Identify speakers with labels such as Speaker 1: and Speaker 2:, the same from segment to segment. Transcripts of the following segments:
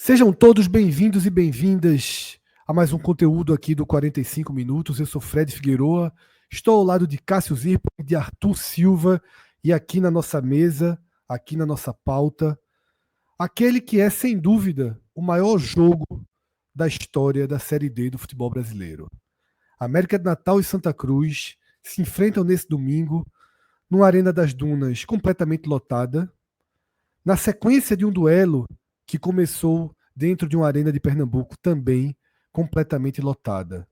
Speaker 1: Sejam todos bem-vindos e bem-vindas a mais um conteúdo aqui do 45 Minutos. Eu sou Fred Figueroa, estou ao lado de Cássio Zirpoli e de Arthur Silva, e aqui na nossa mesa, aqui na nossa pauta, aquele que é, sem dúvida, o maior jogo da história da Série D do futebol brasileiro. América de Natal e Santa Cruz se enfrentam nesse domingo, numa Arena das Dunas completamente lotada, na sequência de um duelo que começou dentro de uma arena de Pernambuco também completamente lotada.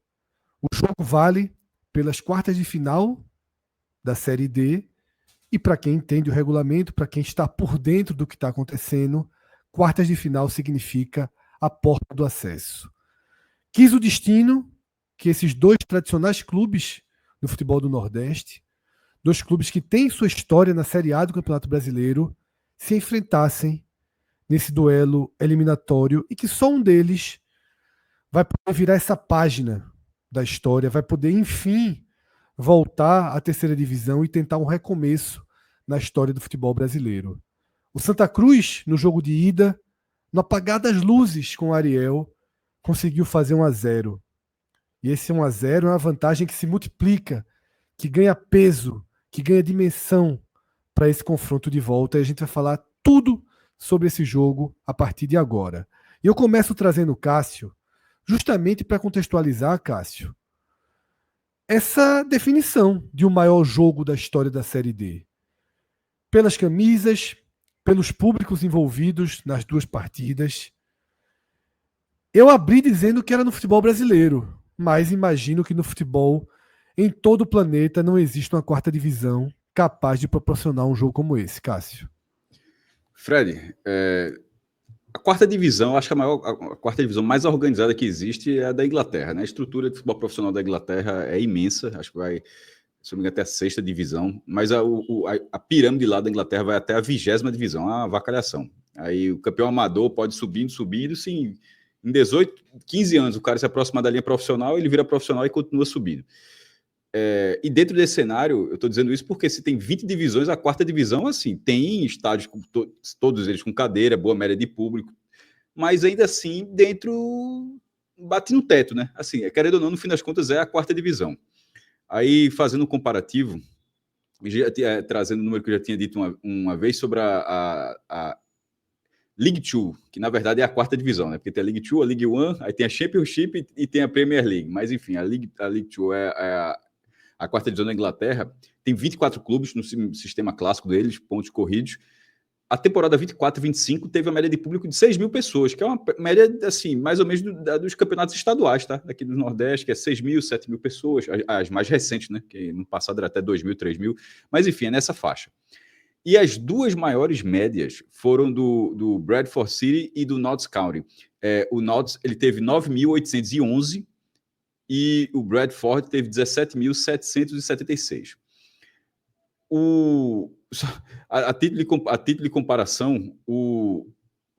Speaker 1: O jogo vale pelas quartas de final da Série D e, para quem entende o regulamento, para quem está por dentro do que está acontecendo, quartas de final significa a porta do acesso. Quis o destino que esses dois tradicionais clubes do futebol do Nordeste, dois clubes que têm sua história na Série A do Campeonato Brasileiro, se enfrentassem nesse duelo eliminatório e que só um deles vai poder virar essa página da história, vai poder, enfim, voltar à terceira divisão e tentar um recomeço na história do futebol brasileiro. O Santa Cruz, no jogo de ida, no apagar das luzes com o Ariel, conseguiu fazer 1-0. E esse 1-0 é uma vantagem que se multiplica, que ganha peso, que ganha dimensão para esse confronto de volta. E a gente vai falar tudo sobre esse jogo a partir de agora. E eu começo trazendo o Cássio, justamente para contextualizar, Cássio, essa definição de um maior jogo da história da Série D. Pelas camisas, pelos públicos envolvidos nas duas partidas. Eu abri dizendo que era no futebol brasileiro, mas imagino que no futebol em todo o planeta não existe uma quarta divisão capaz de proporcionar um jogo como esse, Cássio.
Speaker 2: Fred, a quarta divisão, acho que a quarta divisão mais organizada que existe é a da Inglaterra, né? A estrutura de futebol profissional da Inglaterra é imensa, acho que vai, se não me engano, até a sexta divisão, mas a pirâmide lá da Inglaterra vai até a 20ª divisão, a avacalhação. Aí o campeão amador pode subindo, sim, em 18, 15 anos o cara se aproxima da linha profissional, ele vira profissional e continua subindo. E dentro desse cenário, eu estou dizendo isso porque se tem 20 divisões, a quarta divisão, assim, tem estádios, todos eles com cadeira, boa média de público, mas ainda assim, dentro, bate no teto, né? Assim, querendo ou não, no fim das contas, é a quarta divisão. Aí, fazendo um comparativo, trazendo o número que eu já tinha dito uma vez sobre a League Two, que na verdade é a quarta divisão, né? Porque tem a League Two, a League One, aí tem a Championship e tem a Premier League. Mas enfim, a League Two é a quarta divisão da Inglaterra, tem 24 clubes no sistema clássico deles, pontos corridos. A temporada 24-25 teve a média de público de 6 mil pessoas, que é uma média, assim, mais ou menos dos campeonatos estaduais, tá? Daqui do Nordeste, que é 6 mil, 7 mil pessoas, as mais recentes, né? Que no passado era até 2 mil, 3 mil, mas enfim, é nessa faixa. E as duas maiores médias foram do Bradford City e do Notts County. O Notts ele teve 9.811 e o Bradford teve 17.776. A título de comparação, o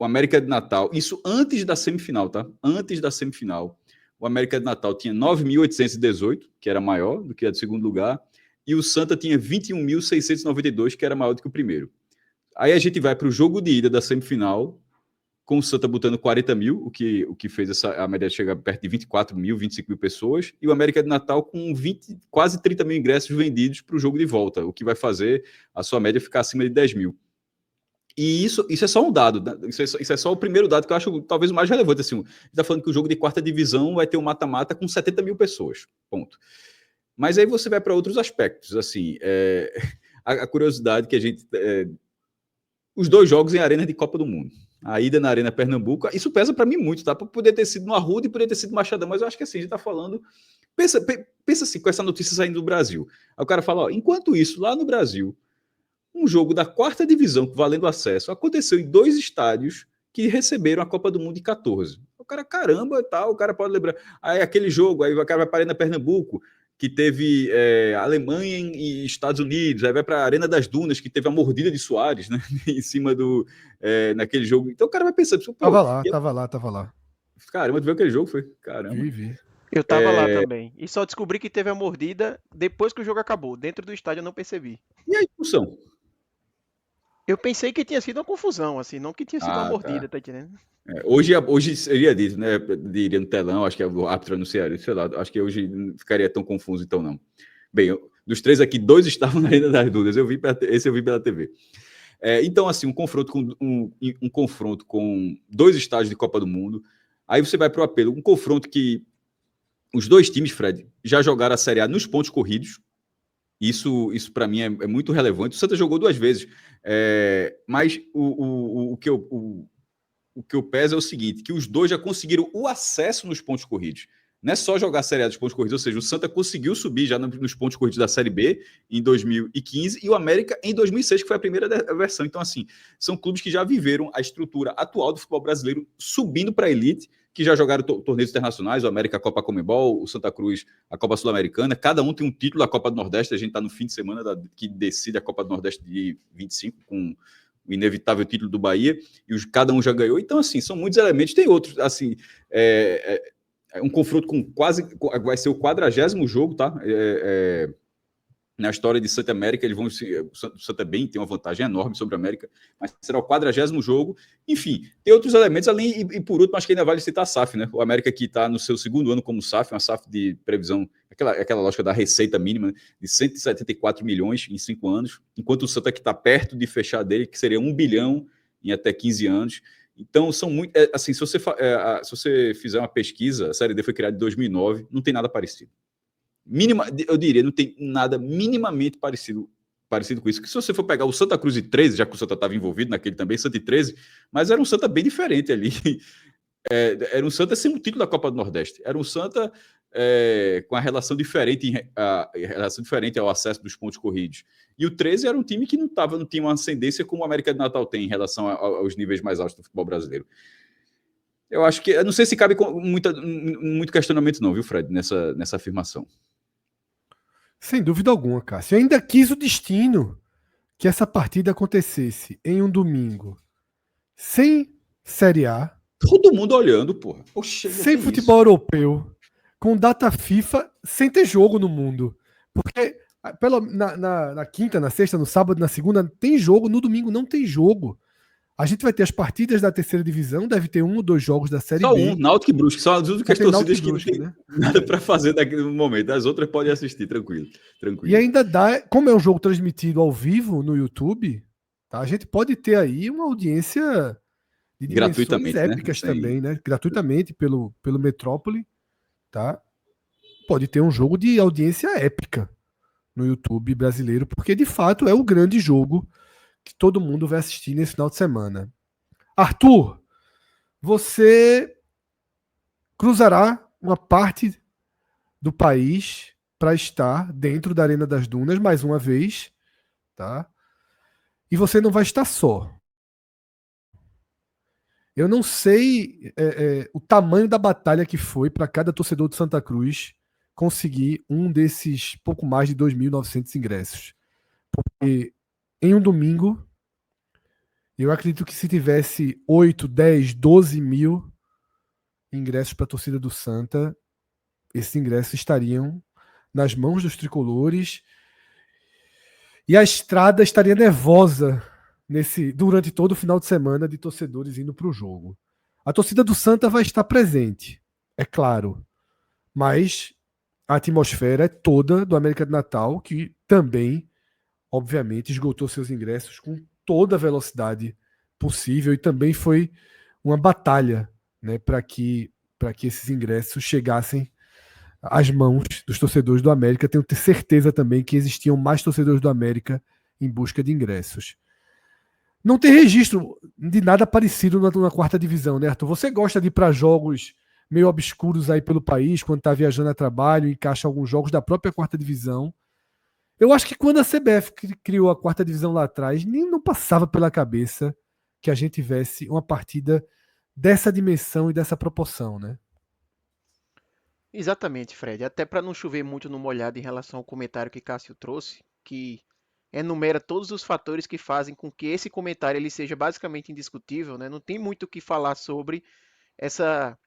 Speaker 2: América de Natal, isso antes da semifinal, tá? Antes da semifinal, o América de Natal tinha 9.818, que era maior do que a do segundo lugar, e o Santa tinha 21.692, que era maior do que o primeiro. Aí a gente vai para o jogo de ida da semifinal, com o Santa botando 40 mil, o que fez a média chegar perto de 24 mil, 25 mil pessoas, e o América de Natal com quase 30 mil ingressos vendidos para o jogo de volta, o que vai fazer a sua média ficar acima de 10 mil. E isso é só um dado, né? Isso é só o primeiro dado que eu acho talvez o mais relevante. Assim, a gente está falando que o jogo de quarta divisão vai ter um mata-mata com 70 mil pessoas, ponto. Mas aí você vai para outros aspectos, assim, a curiosidade que a gente... os dois jogos em arena de Copa do Mundo. A ida na Arena Pernambuco, isso pesa para mim muito, tá? Para poder ter sido no Arruda e poder ter sido Machadão, mas eu acho que assim, a gente tá falando... Pensa assim, com essa notícia saindo do Brasil. Aí o cara fala, ó, enquanto isso, lá no Brasil, um jogo da quarta divisão, valendo acesso, aconteceu em dois estádios que receberam a Copa do Mundo em 14. O cara, caramba, tal, o cara pode lembrar. Aí aquele jogo, aí o cara vai para a Arena Pernambuco, que teve Alemanha e Estados Unidos, aí vai para a Arena das Dunas, que teve a mordida de Soares, né, em cima naquele jogo. Então o cara vai pensando, pô,
Speaker 1: Tava lá.
Speaker 2: Caramba, tu viu aquele jogo? Foi? Caramba.
Speaker 1: Vi.
Speaker 3: Eu tava lá também. E só descobri que teve a mordida depois que o jogo acabou. Dentro do estádio eu não percebi.
Speaker 2: E a expulsão?
Speaker 3: Eu pensei que tinha sido uma confusão, assim, não que tinha sido uma
Speaker 2: Ah, tá.
Speaker 3: mordida, tá entendendo?
Speaker 2: Hoje seria dito, né? Diria no telão, acho que o árbitro anunciaria, sei lá, acho que hoje não ficaria tão confuso, então não. Bem, dos três aqui, dois estavam na Arena das Dúvidas, esse eu vi pela TV. Então, assim, um confronto com dois estádios de Copa do Mundo, aí você vai para o apelo, um confronto que os dois times, Fred, já jogaram a Série A nos pontos corridos. Isso para mim é muito relevante. O Santa jogou duas vezes, mas o que eu peso é o seguinte, que os dois já conseguiram o acesso nos pontos corridos. Não é só jogar a Série A dos pontos corridos, ou seja, o Santa conseguiu subir já nos pontos corridos da Série B em 2015 e o América em 2006, que foi a primeira versão. Então, assim, são clubes que já viveram a estrutura atual do futebol brasileiro subindo para a elite, que já jogaram torneios internacionais, o América a Copa Comebol, o Santa Cruz a Copa Sul-Americana, cada um tem um título da Copa do Nordeste, a gente está no fim de semana que decide a Copa do Nordeste de 25, com o inevitável título do Bahia, e cada um já ganhou. Então, assim, são muitos elementos. Tem outros, assim, um confronto com vai ser o 40º jogo, tá? Na história de Santa América, eles vão o Santa bem tem uma vantagem enorme sobre a América, mas será o 40º jogo. Enfim, tem outros elementos além, e por último, acho que ainda vale citar a SAF, né? O América que está no seu segundo ano como SAF, uma SAF de previsão, aquela lógica da receita mínima de 174 milhões em 5 anos, enquanto o Santa que está perto de fechar dele, que seria 1 bilhão em até 15 anos. Então, são muito. Assim, se você fizer uma pesquisa, a Série D foi criada em 2009, não tem nada parecido. Eu diria, não tem nada minimamente parecido com isso. Que se você for pegar o Santa Cruz e 13, já que o Santa estava envolvido naquele também, Santa e 13, mas era um Santa bem diferente ali. Era um Santa sem o título da Copa do Nordeste. Era um Santa com a relação diferente ao acesso dos pontos corridos. E o 13 era um time que não tinha uma ascendência como o América de Natal tem em relação aos níveis mais altos do futebol brasileiro. Eu acho que. Eu não sei se cabe muito questionamento, não, viu, Fred, nessa afirmação.
Speaker 1: Sem dúvida alguma, Cássio. Eu ainda quis o destino que essa partida acontecesse em um domingo sem Série A,
Speaker 2: Todo mundo olhando, porra. Poxa, ainda
Speaker 1: sem
Speaker 2: tem
Speaker 1: futebol
Speaker 2: isso.
Speaker 1: europeu, com data FIFA, sem ter jogo no mundo. Porque na quinta, na sexta, no sábado, na segunda, tem jogo, no domingo não tem jogo. A gente vai ter as partidas da terceira divisão, deve ter 1 ou 2 jogos da Série
Speaker 2: Só
Speaker 1: B.
Speaker 2: Náutico e Brusque, são as únicas torcidas que não
Speaker 1: Brusque,
Speaker 2: tem
Speaker 1: né?
Speaker 2: nada para fazer naquele momento. As outras podem assistir, tranquilo.
Speaker 1: E ainda dá, como é um jogo transmitido ao vivo no YouTube, tá? A gente pode ter aí uma audiência de dimensões
Speaker 2: Gratuitamente, né?
Speaker 1: épicas também, né? Gratuitamente pelo Metrópole, tá? Pode ter um jogo de audiência épica no YouTube brasileiro, porque de fato é o grande jogo que todo mundo vai assistir nesse final de semana. Arthur, você cruzará uma parte do país para estar dentro da Arena das Dunas mais uma vez, tá? E você não vai estar só. Eu não sei o tamanho da batalha que foi para cada torcedor de Santa Cruz conseguir um desses pouco mais de 2.900 ingressos. Porque em um domingo, eu acredito que se tivesse 8, 10, 12 mil ingressos para a torcida do Santa, esses ingressos estariam nas mãos dos tricolores e a estrada estaria nervosa durante todo o final de semana de torcedores indo para o jogo. A torcida do Santa vai estar presente, é claro, mas a atmosfera é toda do América de Natal, que também, obviamente, esgotou seus ingressos com toda a velocidade possível e também foi uma batalha, né, para que esses ingressos chegassem às mãos dos torcedores do América. Tenho certeza também que existiam mais torcedores do América em busca de ingressos. Não tem registro de nada parecido na quarta divisão, né, Arthur? Você gosta de ir para jogos meio obscuros aí pelo país, quando está viajando a trabalho, encaixa alguns jogos da própria quarta divisão. Eu acho que quando a CBF criou a quarta divisão lá atrás, nem não passava pela cabeça que a gente tivesse uma partida dessa dimensão e dessa proporção, né?
Speaker 3: Exatamente, Fred. Até para não chover muito no molhado em relação ao comentário que Cássio trouxe, que enumera todos os fatores que fazem com que esse comentário ele seja basicamente indiscutível, né? Não tem muito o que falar sobre essa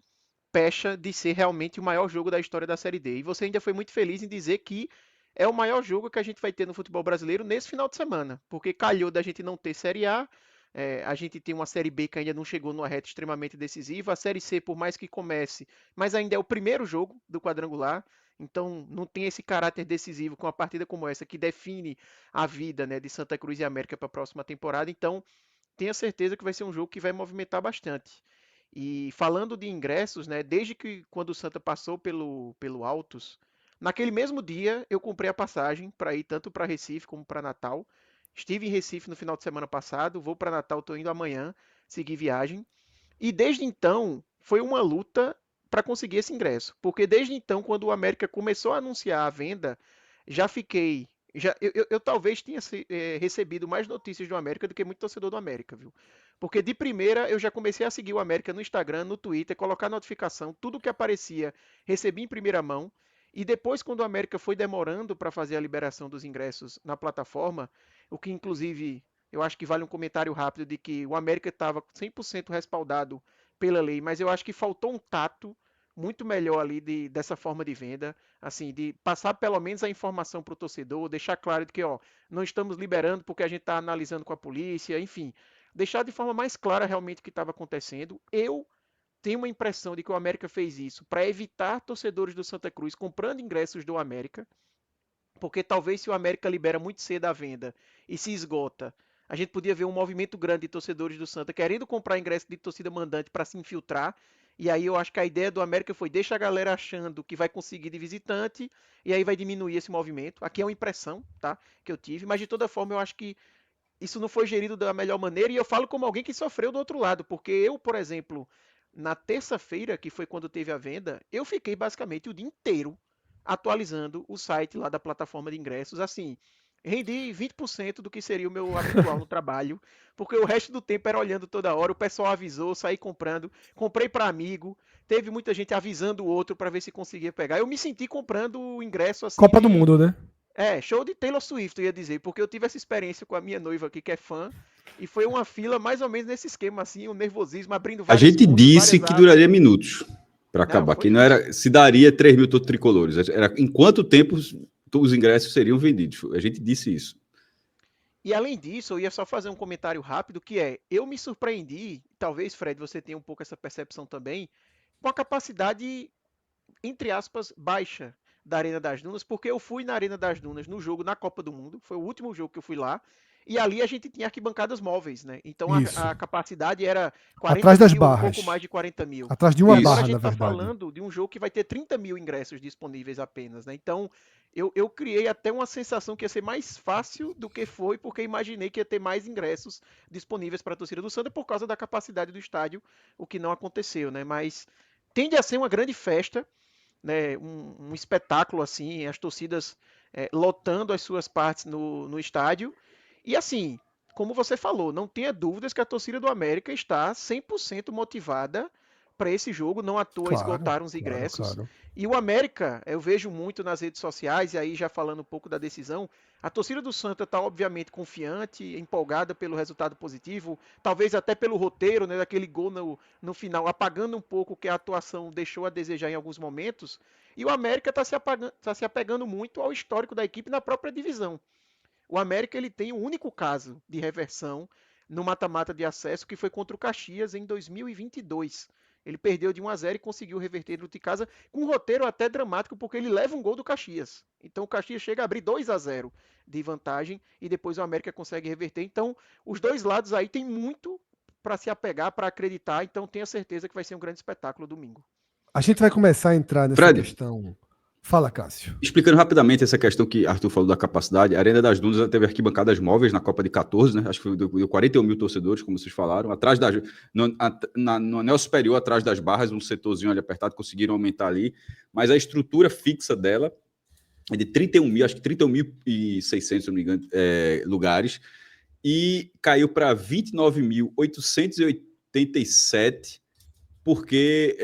Speaker 3: pecha de ser realmente o maior jogo da história da Série D. E você ainda foi muito feliz em dizer que é o maior jogo que a gente vai ter no futebol brasileiro nesse final de semana, porque calhou da gente não ter Série A, a gente tem uma Série B que ainda não chegou numa reta extremamente decisiva, a Série C, por mais que comece, mas ainda é o primeiro jogo do quadrangular, então não tem esse caráter decisivo com uma partida como essa que define a vida, né, de Santa Cruz e América para a próxima temporada, então tenho certeza que vai ser um jogo que vai movimentar bastante. E falando de ingressos, né, desde que quando o Santa passou pelo Altos, naquele mesmo dia eu comprei a passagem para ir tanto para Recife como para Natal. Estive em Recife no final de semana passado, vou para Natal, estou indo amanhã, seguir viagem. E desde então foi uma luta para conseguir esse ingresso, porque desde então, quando o América começou a anunciar a venda, já fiquei. Eu talvez tenha recebido mais notícias do América do que muito torcedor do América, viu? Porque de primeira eu já comecei a seguir o América no Instagram, no Twitter, colocar notificação, tudo que aparecia recebi em primeira mão. E depois, quando o América foi demorando para fazer a liberação dos ingressos na plataforma, o que inclusive eu acho que vale um comentário rápido de que o América estava 100% respaldado pela lei, mas eu acho que faltou um tato muito melhor ali dessa forma de venda, assim, de passar pelo menos a informação para o torcedor, deixar claro de que, ó, não estamos liberando porque a gente está analisando com a polícia, enfim, deixar de forma mais clara realmente o que estava acontecendo. Eu tenho uma impressão de que o América fez isso para evitar torcedores do Santa Cruz comprando ingressos do América, porque talvez se o América libera muito cedo a venda e se esgota, a gente podia ver um movimento grande de torcedores do Santa querendo comprar ingresso de torcida mandante para se infiltrar. E aí eu acho que a ideia do América foi deixa a galera achando que vai conseguir de visitante e aí vai diminuir esse movimento. Aqui é uma impressão, tá, que eu tive, mas de toda forma eu acho que isso não foi gerido da melhor maneira e eu falo como alguém que sofreu do outro lado, porque eu, por exemplo, na terça-feira, que foi quando teve a venda, eu fiquei basicamente o dia inteiro atualizando o site lá da plataforma de ingressos, assim, rendi 20% do que seria o meu habitual no trabalho, porque o resto do tempo era olhando toda hora, o pessoal avisou, saí comprando, comprei para amigo, teve muita gente avisando o outro para ver se conseguia pegar. Eu me senti comprando o ingresso assim
Speaker 1: Copa do
Speaker 3: de
Speaker 1: Mundo, né?
Speaker 3: show de Taylor Swift, eu ia dizer, porque eu tive essa experiência com a minha noiva aqui, que é fã, e foi uma fila mais ou menos nesse esquema, assim, um nervosismo, abrindo
Speaker 2: A
Speaker 3: várias
Speaker 2: gente
Speaker 3: contas,
Speaker 2: disse
Speaker 3: várias
Speaker 2: que
Speaker 3: abas.
Speaker 2: duraria minutos para
Speaker 3: Não,
Speaker 2: acabar,
Speaker 3: foi
Speaker 2: que não
Speaker 3: isso.
Speaker 2: era se daria 3 mil tricolores, era em quanto tempo os ingressos seriam vendidos. A gente disse isso.
Speaker 3: E além disso, eu ia só fazer um comentário rápido, que é, eu me surpreendi, talvez, Fred, você tenha um pouco essa percepção também, com a capacidade, entre aspas, baixa da Arena das Dunas, porque eu fui na Arena das Dunas no jogo na Copa do Mundo, foi o último jogo que eu fui lá, e ali a gente tinha arquibancadas móveis, né? Então
Speaker 1: Isso.
Speaker 3: a capacidade era 40
Speaker 1: Atrás das
Speaker 3: mil, um pouco
Speaker 1: barras.
Speaker 3: mais de 40 mil.
Speaker 1: Atrás de
Speaker 3: E
Speaker 1: uma
Speaker 3: agora a
Speaker 2: Isso.
Speaker 1: barra,
Speaker 3: gente
Speaker 1: na
Speaker 3: está
Speaker 1: verdade.
Speaker 3: falando de um jogo que vai ter 30 mil ingressos disponíveis apenas, né? Então eu criei até uma sensação que ia ser mais fácil do que foi, porque imaginei que ia ter mais ingressos disponíveis para a torcida do Santa por causa da capacidade do estádio, o que não aconteceu, né? Mas tende a ser uma grande festa, né, um espetáculo assim, as torcidas lotando as suas partes no estádio. E assim, como você falou, não tenha dúvidas que a torcida do América está 100% motivada para esse jogo, não à toa
Speaker 1: Claro,
Speaker 3: esgotaram os
Speaker 1: claro,
Speaker 3: ingressos.
Speaker 1: claro.
Speaker 3: E o América, eu vejo muito nas redes sociais, e aí já falando um pouco da decisão, a torcida do Santa está obviamente confiante, empolgada pelo resultado positivo, talvez até pelo roteiro, né, daquele gol no final, apagando um pouco o que a atuação deixou a desejar em alguns momentos. E o América está se apegando muito ao histórico da equipe na própria divisão. O América ele tem um único caso de reversão no mata-mata de acesso que foi contra o Caxias em 2022. Ele perdeu de 1 a 0 e conseguiu reverter dentro de casa com um roteiro até dramático porque ele leva um gol do Caxias. Então o Caxias chega a abrir 2 a 0 de vantagem e depois o América consegue reverter. Então os dois lados aí tem muito para se apegar, para acreditar. Então tenho certeza que vai ser um grande espetáculo domingo.
Speaker 1: A gente vai começar a entrar nessa
Speaker 2: Fred,
Speaker 1: questão. Fala, Cássio.
Speaker 2: explicando rapidamente essa questão que Arthur falou da capacidade, a Arena das Dunas teve arquibancadas móveis na Copa de 14, né? Acho que deu 41 mil torcedores, como vocês falaram. Atrás no anel superior, atrás das barras, um setorzinho ali apertado, conseguiram aumentar ali. Mas a estrutura fixa dela é de 31 mil, acho que 31.600, se não me engano, lugares. E caiu para 29.887, porque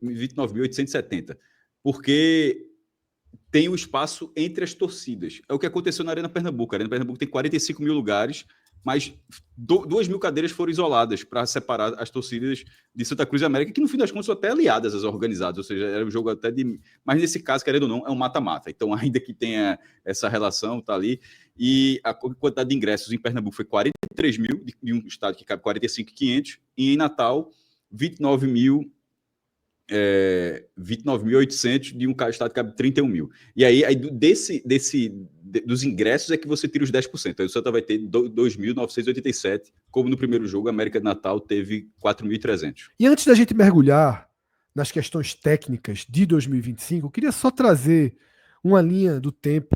Speaker 2: 29.870, porque tem o espaço entre as torcidas. É o que aconteceu na Arena Pernambuco. A Arena Pernambuco tem 45 mil lugares, mas 2.000 cadeiras foram isoladas para separar as torcidas de Santa Cruz e América, que no fim das contas são até aliadas às organizadas, ou seja, era um jogo até de... Mas nesse caso, querendo ou não, é um mata-mata. Então, ainda que tenha essa relação, tá ali. E a quantidade de ingressos em Pernambuco foi 43 mil, de um estádio que cabe 45.500, e em Natal, 29.800 de um estado que cabe 31 mil. E aí dos ingressos é que você tira os 10%. Aí o Santa vai ter 2.987, como no primeiro jogo, a América de Natal teve 4.300.
Speaker 1: E antes da gente mergulhar nas questões técnicas de 2025, eu queria só trazer uma linha do tempo,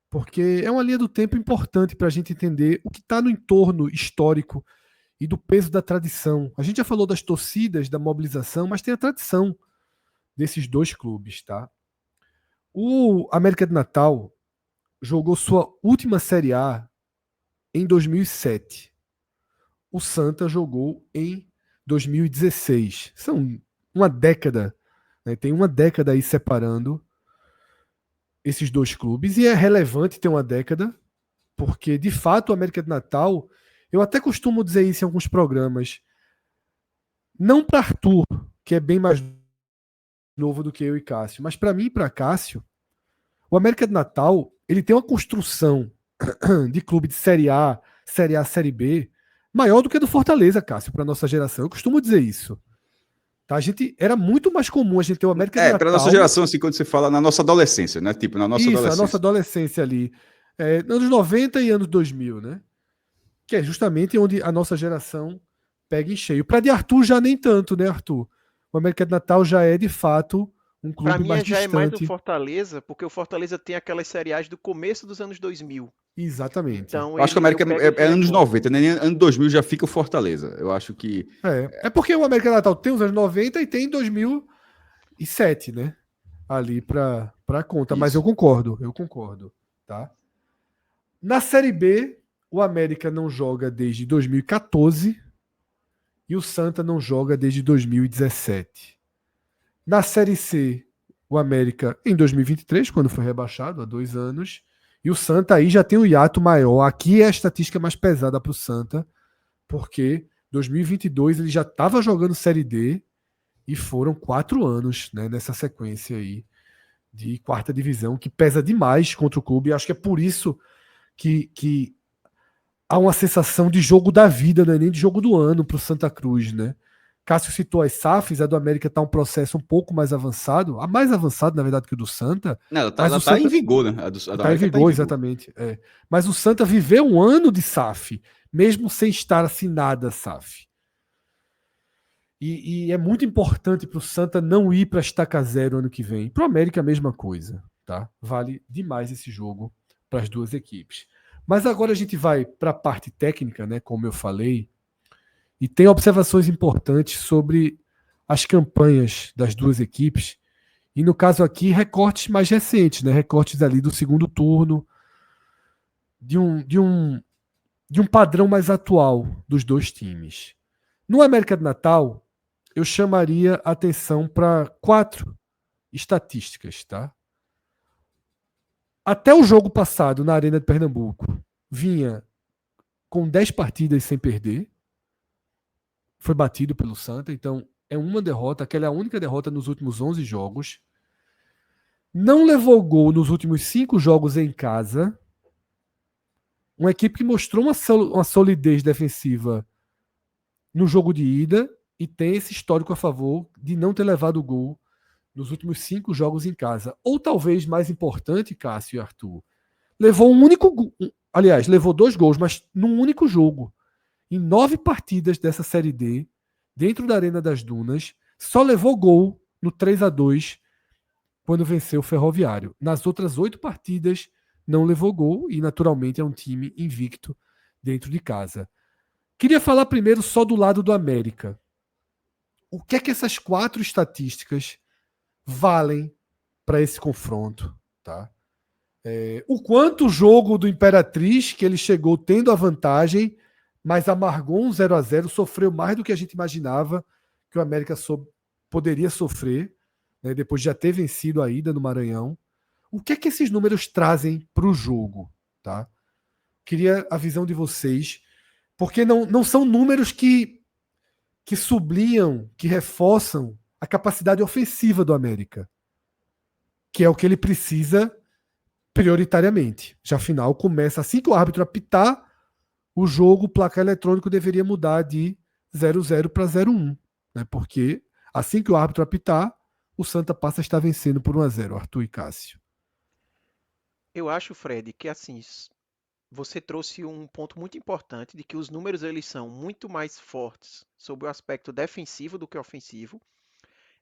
Speaker 1: porque é uma linha do tempo importante para a gente entender o que está no entorno histórico e do peso da tradição. A gente já falou das torcidas, da mobilização, mas tem a tradição desses dois clubes, tá? O América de Natal jogou sua última Série A em 2007. O Santa jogou em 2016. São uma década, né? Tem uma década aí separando esses dois clubes, e é relevante ter uma década, porque de fato o América de Natal, eu até costumo dizer isso em alguns programas, não para Arthur, que é bem mais novo do que eu e Cássio, mas para mim e para Cássio, o América de Natal, ele tem uma construção de clube de Série A, Série B, maior do que a do Fortaleza, Cássio, para nossa geração. Eu costumo dizer isso. Tá? Era muito mais comum a gente ter o América de Natal.
Speaker 2: Para nossa geração, assim, quando você fala na nossa adolescência, né? Tipo, na nossa
Speaker 1: adolescência. A nossa adolescência ali. Anos 90 e anos 2000, né? Que é justamente onde a nossa geração pega em cheio. Para de Arthur já nem tanto, né, Arthur? O América de Natal já é, de fato, um clube mais distante.
Speaker 3: Para mim já é mais do Fortaleza, porque o Fortaleza tem aquelas seriais do começo dos anos 2000.
Speaker 1: Exatamente.
Speaker 3: Então,
Speaker 2: eu acho que o América é anos 90, né? Ano 2000 já fica o Fortaleza. Eu acho que...
Speaker 1: É porque o América de Natal tem os anos 90 e tem 2007, né? Ali para conta. Isso. Mas eu concordo. Tá? Na Série B, o América não joga desde 2014 e o Santa não joga desde 2017. Na Série C, o América em 2023, quando foi rebaixado, há 2 anos, e o Santa aí já tem um hiato maior. Aqui é a estatística mais pesada para o Santa, porque 2022 ele já estava jogando Série D e foram 4 anos, né, nessa sequência aí de quarta divisão, que pesa demais contra o clube. Acho que é por isso que há uma sensação de jogo da vida, não é nem de jogo do ano para o Santa Cruz, né? Cássio citou as SAFs, a do América está um processo um pouco mais avançado, a mais avançado, na verdade, que o do Santa.
Speaker 2: Não, ela está em vigor, né?
Speaker 1: Está em vigor, exatamente. É. Mas o Santa viveu um ano de SAF, mesmo sem estar assinada a SAF. E é muito importante para o Santa não ir para a estaca zero ano que vem. Para o América, a mesma coisa. Tá? Vale demais esse jogo para as duas equipes. Mas agora a gente vai para a parte técnica, né, como eu falei, e tem observações importantes sobre as campanhas das duas equipes. E no caso aqui, recortes mais recentes, né, recortes ali do segundo turno, de um padrão mais atual dos dois times. No América de Natal, eu chamaria atenção para 4 estatísticas, tá? Até o jogo passado, na Arena de Pernambuco, vinha com 10 partidas sem perder. Foi batido pelo Santa, então é uma derrota, aquela é a única derrota nos últimos 11 jogos. Não levou gol nos últimos 5 jogos em casa. Uma equipe que mostrou uma solidez defensiva no jogo de ida e tem esse histórico a favor de não ter levado gol nos últimos 5 jogos em casa. Ou talvez mais importante, Cássio e Arthur, levou um único... Aliás, levou 2 gols, mas num único jogo. Em 9 partidas dessa Série D, dentro da Arena das Dunas, só levou gol no 3-2 quando venceu o Ferroviário. Nas outras 8 partidas, não levou gol e, naturalmente, é um time invicto dentro de casa. Queria falar primeiro só do lado do América. O que é que essas 4 estatísticas valem para esse confronto? Tá? O quanto o jogo do Imperatriz, que ele chegou tendo a vantagem, mas amargou um 0-0, sofreu mais do que a gente imaginava que o América poderia sofrer, né, depois de já ter vencido a ida no Maranhão. O que é que esses números trazem para o jogo? Tá? Queria a visão de vocês. Porque não são números que sublinham, que reforçam a capacidade ofensiva do América, que é o que ele precisa prioritariamente. Já afinal, começa assim que o árbitro apitar o jogo, o placar eletrônico deveria mudar de 0-0 para 0-1, né? Porque assim que o árbitro apitar, o Santa passa a estar vencendo por 1-0, Arthur e Cássio.
Speaker 3: Eu acho, Fred, que assim, você trouxe um ponto muito importante de que os números eles são muito mais fortes sobre o aspecto defensivo do que ofensivo,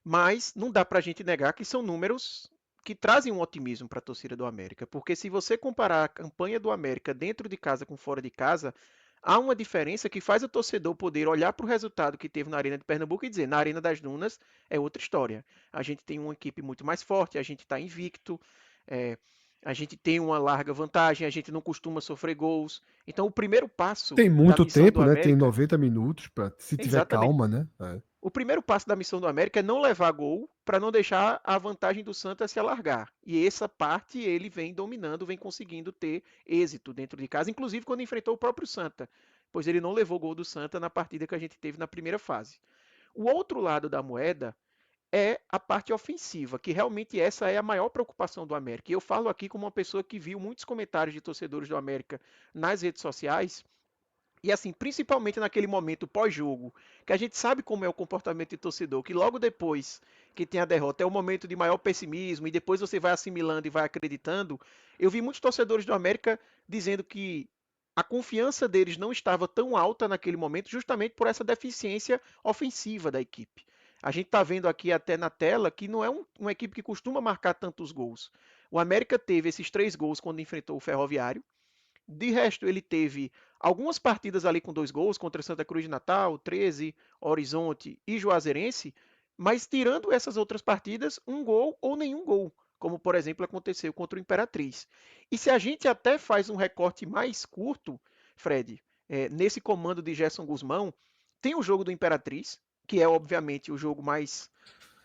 Speaker 3: mas não dá para a gente negar que são números que trazem um otimismo para a torcida do América, porque se você comparar a campanha do América dentro de casa com fora de casa, há uma diferença que faz o torcedor poder olhar para o resultado que teve na Arena de Pernambuco e dizer, na Arena das Dunas é outra história. A gente tem uma equipe muito mais forte, a gente está invicto, é, a gente tem uma larga vantagem, a gente não costuma sofrer gols. Então, o primeiro passo
Speaker 1: Tem
Speaker 3: da
Speaker 1: muito
Speaker 3: missão do
Speaker 1: tempo, né? Tem
Speaker 3: América,
Speaker 1: 90 minutos, se tiver
Speaker 3: exatamente,
Speaker 1: calma, né? É.
Speaker 3: o primeiro passo da missão do América é não levar gol para não deixar a vantagem do Santa se alargar. E essa parte ele vem dominando, vem conseguindo ter êxito dentro de casa, inclusive quando enfrentou o próprio Santa, pois ele não levou gol do Santa na partida que a gente teve na primeira fase. O outro lado da moeda é a parte ofensiva, que realmente essa é a maior preocupação do América. E eu falo aqui como uma pessoa que viu muitos comentários de torcedores do América nas redes sociais e assim, principalmente naquele momento pós-jogo, que a gente sabe como é o comportamento de torcedor, que logo depois que tem a derrota é o momento de maior pessimismo e depois você vai assimilando e vai acreditando. Eu vi muitos torcedores do América dizendo que a confiança deles não estava tão alta naquele momento, justamente por essa deficiência ofensiva da equipe. A gente está vendo aqui até na tela que não é uma equipe que costuma marcar tantos gols. O América teve esses 3 gols quando enfrentou o Ferroviário. De resto, ele teve algumas partidas ali com 2 gols contra Santa Cruz de Natal, 13, Horizonte e Juazeirense, mas tirando essas outras partidas, 1 gol ou nenhum gol, como por exemplo aconteceu contra o Imperatriz. E se a gente até faz um recorte mais curto, Fred, nesse comando de Gerson Guzmão, tem o jogo do Imperatriz, que é obviamente o jogo mais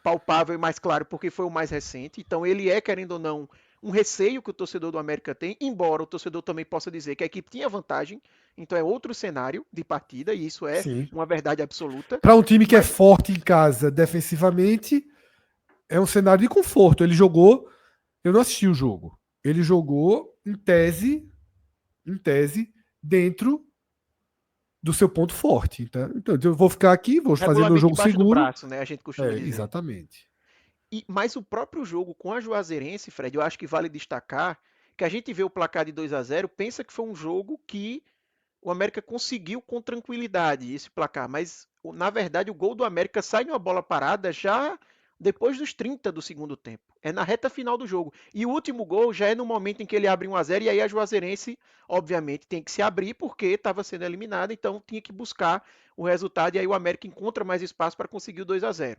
Speaker 3: palpável e mais claro, porque foi o mais recente. Então, ele é, querendo ou não, um receio que o torcedor do América tem, embora o torcedor também possa dizer que a equipe tinha vantagem. Então, é outro cenário de partida, e isso é
Speaker 1: Sim.
Speaker 3: uma verdade absoluta.
Speaker 1: Para um time que é
Speaker 3: Mas,
Speaker 1: forte em casa defensivamente, é um cenário de conforto. Ele jogou, eu não assisti o jogo. Ele jogou em tese, dentro do seu ponto forte. Tá? Então, eu vou ficar aqui, vou fazer meu
Speaker 3: regularmente
Speaker 1: jogo
Speaker 3: embaixo do
Speaker 1: seguro.
Speaker 3: braço, né? A gente costuma dizer.
Speaker 1: Exatamente.
Speaker 3: Mas o próprio jogo com a Juazeirense, Fred, eu acho que vale destacar que a gente vê o placar de 2-0, pensa que foi um jogo que o América conseguiu com tranquilidade esse placar, mas na verdade o gol do América sai de uma bola parada já depois dos 30 do segundo tempo. É na reta final do jogo. E o último gol já é no momento em que ele abre 1-0 e aí a Juazeirense, obviamente, tem que se abrir porque estava sendo eliminada, então tinha que buscar o resultado e aí o América encontra mais espaço para conseguir o 2-0.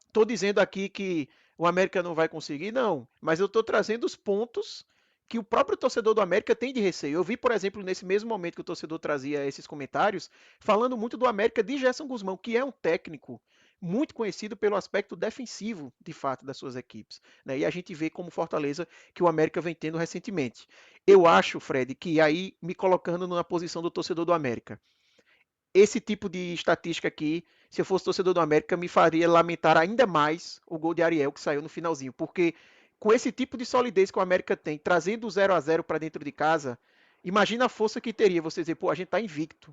Speaker 3: Estou dizendo aqui que o América não vai conseguir, não, mas eu estou trazendo os pontos que o próprio torcedor do América tem de receio. Eu vi, por exemplo, nesse mesmo momento que o torcedor trazia esses comentários, falando muito do América de Gerson Guzmão, que é um técnico muito conhecido pelo aspecto defensivo, de fato, das suas equipes. Né? E a gente vê como Fortaleza que o América vem tendo recentemente. Eu acho, Fred, que aí me colocando na posição do torcedor do América, esse tipo de estatística aqui, se eu fosse torcedor do América, me faria lamentar ainda mais o gol de Ariel que saiu no finalzinho, porque com esse tipo de solidez que o América tem, trazendo o 0-0 para dentro de casa, imagina a força que teria você dizer, pô, a gente tá invicto.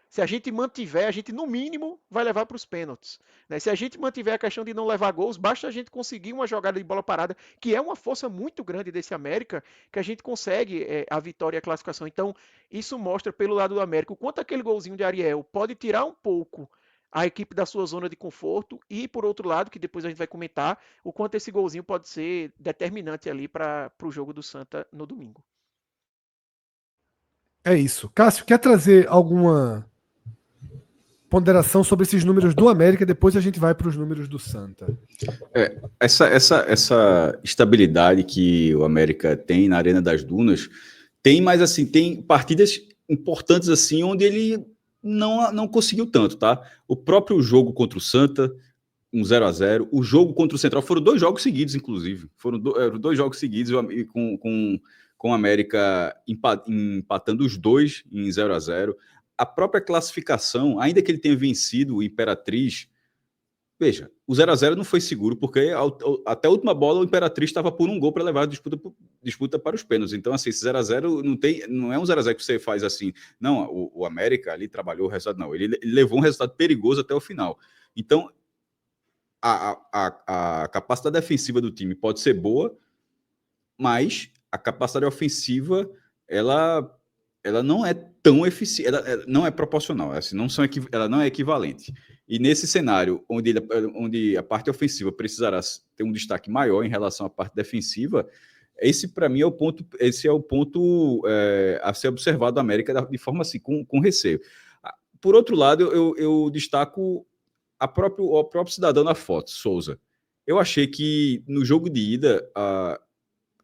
Speaker 3: Se a gente mantiver, a gente no mínimo vai levar para os pênaltis. Né? Se a gente mantiver a questão de não levar gols, basta a gente conseguir uma jogada de bola parada, que é uma força muito grande desse América, que a gente consegue a vitória e a classificação. Então, isso mostra pelo lado do América o quanto aquele golzinho de Ariel pode tirar um pouco a equipe da sua zona de conforto e, por outro lado, que depois a gente vai comentar, o quanto esse golzinho pode ser determinante ali para o jogo do Santa no domingo.
Speaker 1: É isso. Cássio, quer trazer alguma ponderação sobre esses números do América? Depois a gente vai para os números do Santa.
Speaker 2: Essa estabilidade que o América tem na Arena das Dunas tem, mas assim, tem partidas importantes assim onde ele não conseguiu tanto, tá? O próprio jogo contra o Santa, 0-0, o jogo contra o Central, foram 2 jogos seguidos, inclusive. Foram 2 jogos seguidos com o América empatando os dois em 0-0. a própria classificação, ainda que ele tenha vencido o Imperatriz, veja, o 0-0 não foi seguro, porque até a última bola o Imperatriz estava por um gol para levar a disputa para os pênaltis. Então, assim, esse 0-0 não é um 0-0 que você faz assim. Não, o América ali trabalhou o resultado, não. Ele levou um resultado perigoso até o final. Então, a capacidade defensiva do time pode ser boa, mas a capacidade ofensiva, ela não é tão eficiente, ela não é proporcional, assim, ela não é equivalente. E nesse cenário, onde a parte ofensiva precisará ter um destaque maior em relação à parte defensiva, esse para mim é o ponto, a ser observado da América de forma assim, com receio. Por outro lado, eu destaco o próprio cidadão na foto, Souza. Eu achei que no jogo de ida,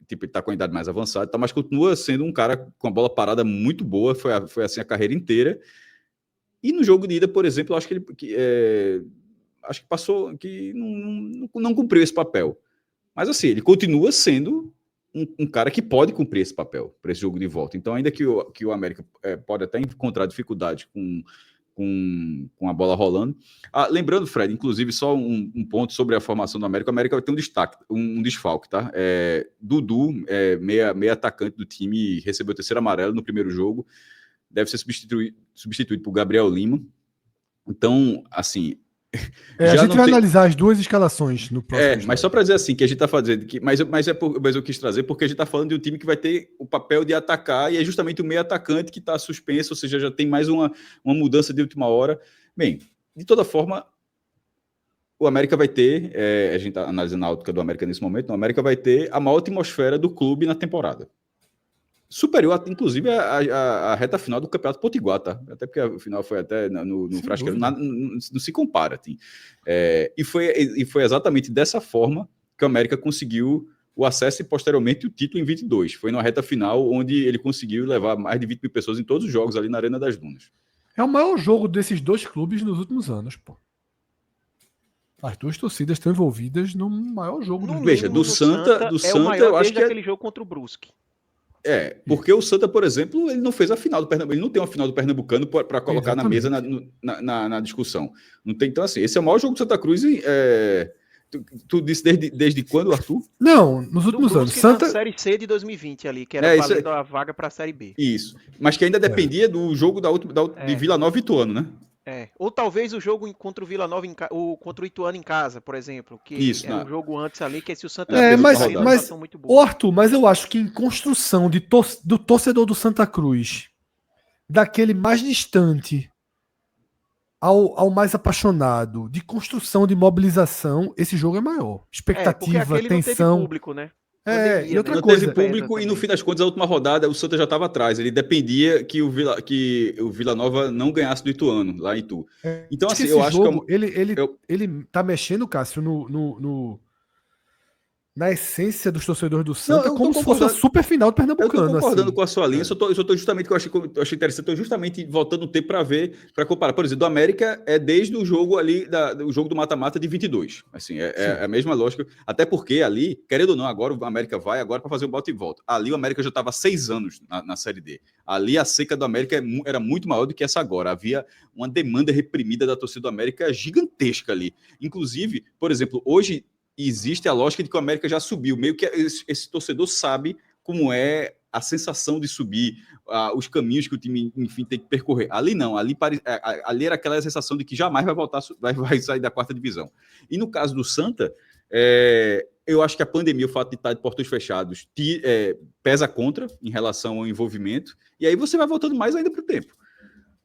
Speaker 2: tipo, ele está com a idade mais avançada, mas continua sendo um cara com a bola parada muito boa, foi assim a carreira inteira. E no jogo de ida, por exemplo, eu acho que acho que passou, que não cumpriu esse papel. Mas assim, ele continua sendo um cara que pode cumprir esse papel para esse jogo de volta. Então, ainda que o América pode até encontrar dificuldade com a bola rolando. Lembrando, Fred, inclusive, só um ponto sobre a formação do América. O América vai ter um desfalque, tá? Dudu, meia atacante do time, recebeu o terceiro amarelo no primeiro jogo. Deve ser substituído por Gabriel Lima. Então, assim...
Speaker 1: a gente vai analisar as duas escalações no próximo.
Speaker 2: Mas só para dizer assim, que a gente está fazendo... Mas eu quis trazer porque a gente está falando de um time que vai ter o papel de atacar e é justamente o meio atacante que está suspenso, ou seja, já tem mais uma mudança de última hora. Bem, de toda forma, o América vai ter... a gente está analisando a ótica do América nesse momento, o América vai ter a maior atmosfera do clube na temporada. Superior, inclusive, a reta final do Campeonato Potiguar, tá? Até porque o final foi até no Frasqueiro, não se compara. Assim. E foi exatamente dessa forma que o América conseguiu o acesso e, posteriormente, o título em 22. Foi na reta final onde ele conseguiu levar mais de 20 mil pessoas em todos os jogos ali na Arena das Dunas.
Speaker 1: É o maior jogo desses dois clubes nos últimos anos, pô. As duas torcidas estão envolvidas no maior jogo
Speaker 3: do
Speaker 2: Veja, do Santa,
Speaker 3: o maior eu acho que aquele jogo contra o Brusque.
Speaker 2: Porque o Santa, por exemplo, ele não fez a final do Pernambucano, ele não tem uma final do Pernambucano para colocar na mesa na discussão. Não tem, então, assim, esse é o maior jogo do Santa Cruz. Tu disse desde quando, Arthur?
Speaker 1: Não, nos últimos anos.
Speaker 3: Santa Série C de 2020 ali, que era valendo a vaga para a Série B.
Speaker 2: Isso, mas que ainda dependia do jogo de Vila Nova e Ituano, né?
Speaker 3: Ou talvez o jogo contra o Vila Nova, contra o Ituano em casa, por exemplo, que era um jogo antes ali, que se o Santa
Speaker 1: mas muito boa. Arthur, mas eu acho que em construção do torcedor do Santa Cruz, daquele mais distante ao mais apaixonado, de construção, de mobilização, esse jogo é maior. Expectativa, tensão. Não teve
Speaker 3: público, né?
Speaker 1: E outra coisa.
Speaker 2: Não teve público e no fim das contas, a última rodada, o Santa já estava atrás. Ele dependia que o Vila Nova não ganhasse do Ituano, lá em Itu. Então, assim, eu acho que...
Speaker 1: Ele tá mexendo, Cássio, na essência dos torcedores do Santa, como se fosse uma super final do Pernambucano.
Speaker 2: Eu tô concordando com a sua linha, eu só tô justamente, que eu achei interessante, eu justamente voltando o tempo para comparar. Por exemplo, do América é desde o jogo ali, o jogo do mata-mata de 22. Assim, é a mesma lógica, até porque ali, querendo ou não, agora o América vai agora para fazer o bota e volta. Ali o América já estava 6 anos na Série D. Ali a seca do América era muito maior do que essa agora. Havia uma demanda reprimida da torcida do América gigantesca ali. Inclusive, por exemplo, hoje existe a lógica de que o América já subiu, meio que esse torcedor sabe como é a sensação de subir, os caminhos que o time, enfim, tem que percorrer. Ali não, ali era aquela sensação de que jamais vai voltar, vai sair da quarta divisão. E no caso do Santa, eu acho que a pandemia, o fato de estar de portões fechados, pesa contra em relação ao envolvimento, e aí você vai voltando mais ainda para o tempo.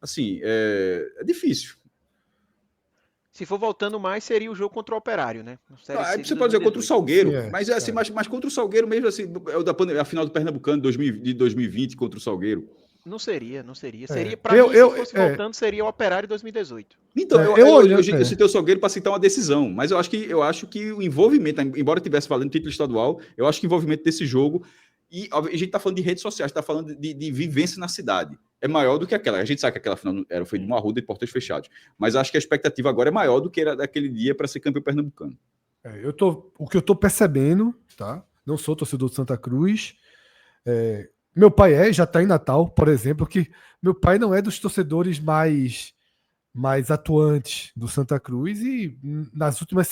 Speaker 2: Assim, é difícil.
Speaker 3: Se for voltando mais, seria o jogo contra o Operário, né?
Speaker 2: Aí você pode dizer contra o Salgueiro, mas contra o Salgueiro mesmo, assim, a final do Pernambucano de 2020 contra o Salgueiro.
Speaker 3: Não seria. Seria para mim, se fosse voltando, seria o Operário 2018.
Speaker 2: Então, eu citei o Salgueiro para citar uma decisão, mas eu acho que o envolvimento, embora tivesse valendo título estadual, eu acho que o envolvimento desse jogo, e a gente está falando de redes sociais, está falando de vivência na cidade, é maior do que aquela. A gente sabe que aquela final foi de uma arruda de portões fechados, mas acho que a expectativa agora é maior do que era daquele dia para ser campeão pernambucano.
Speaker 1: O que eu estou percebendo, tá? Não sou torcedor do Santa Cruz, Meu pai já está em Natal, por exemplo, que meu pai não é dos torcedores mais atuantes do Santa Cruz e nas últimas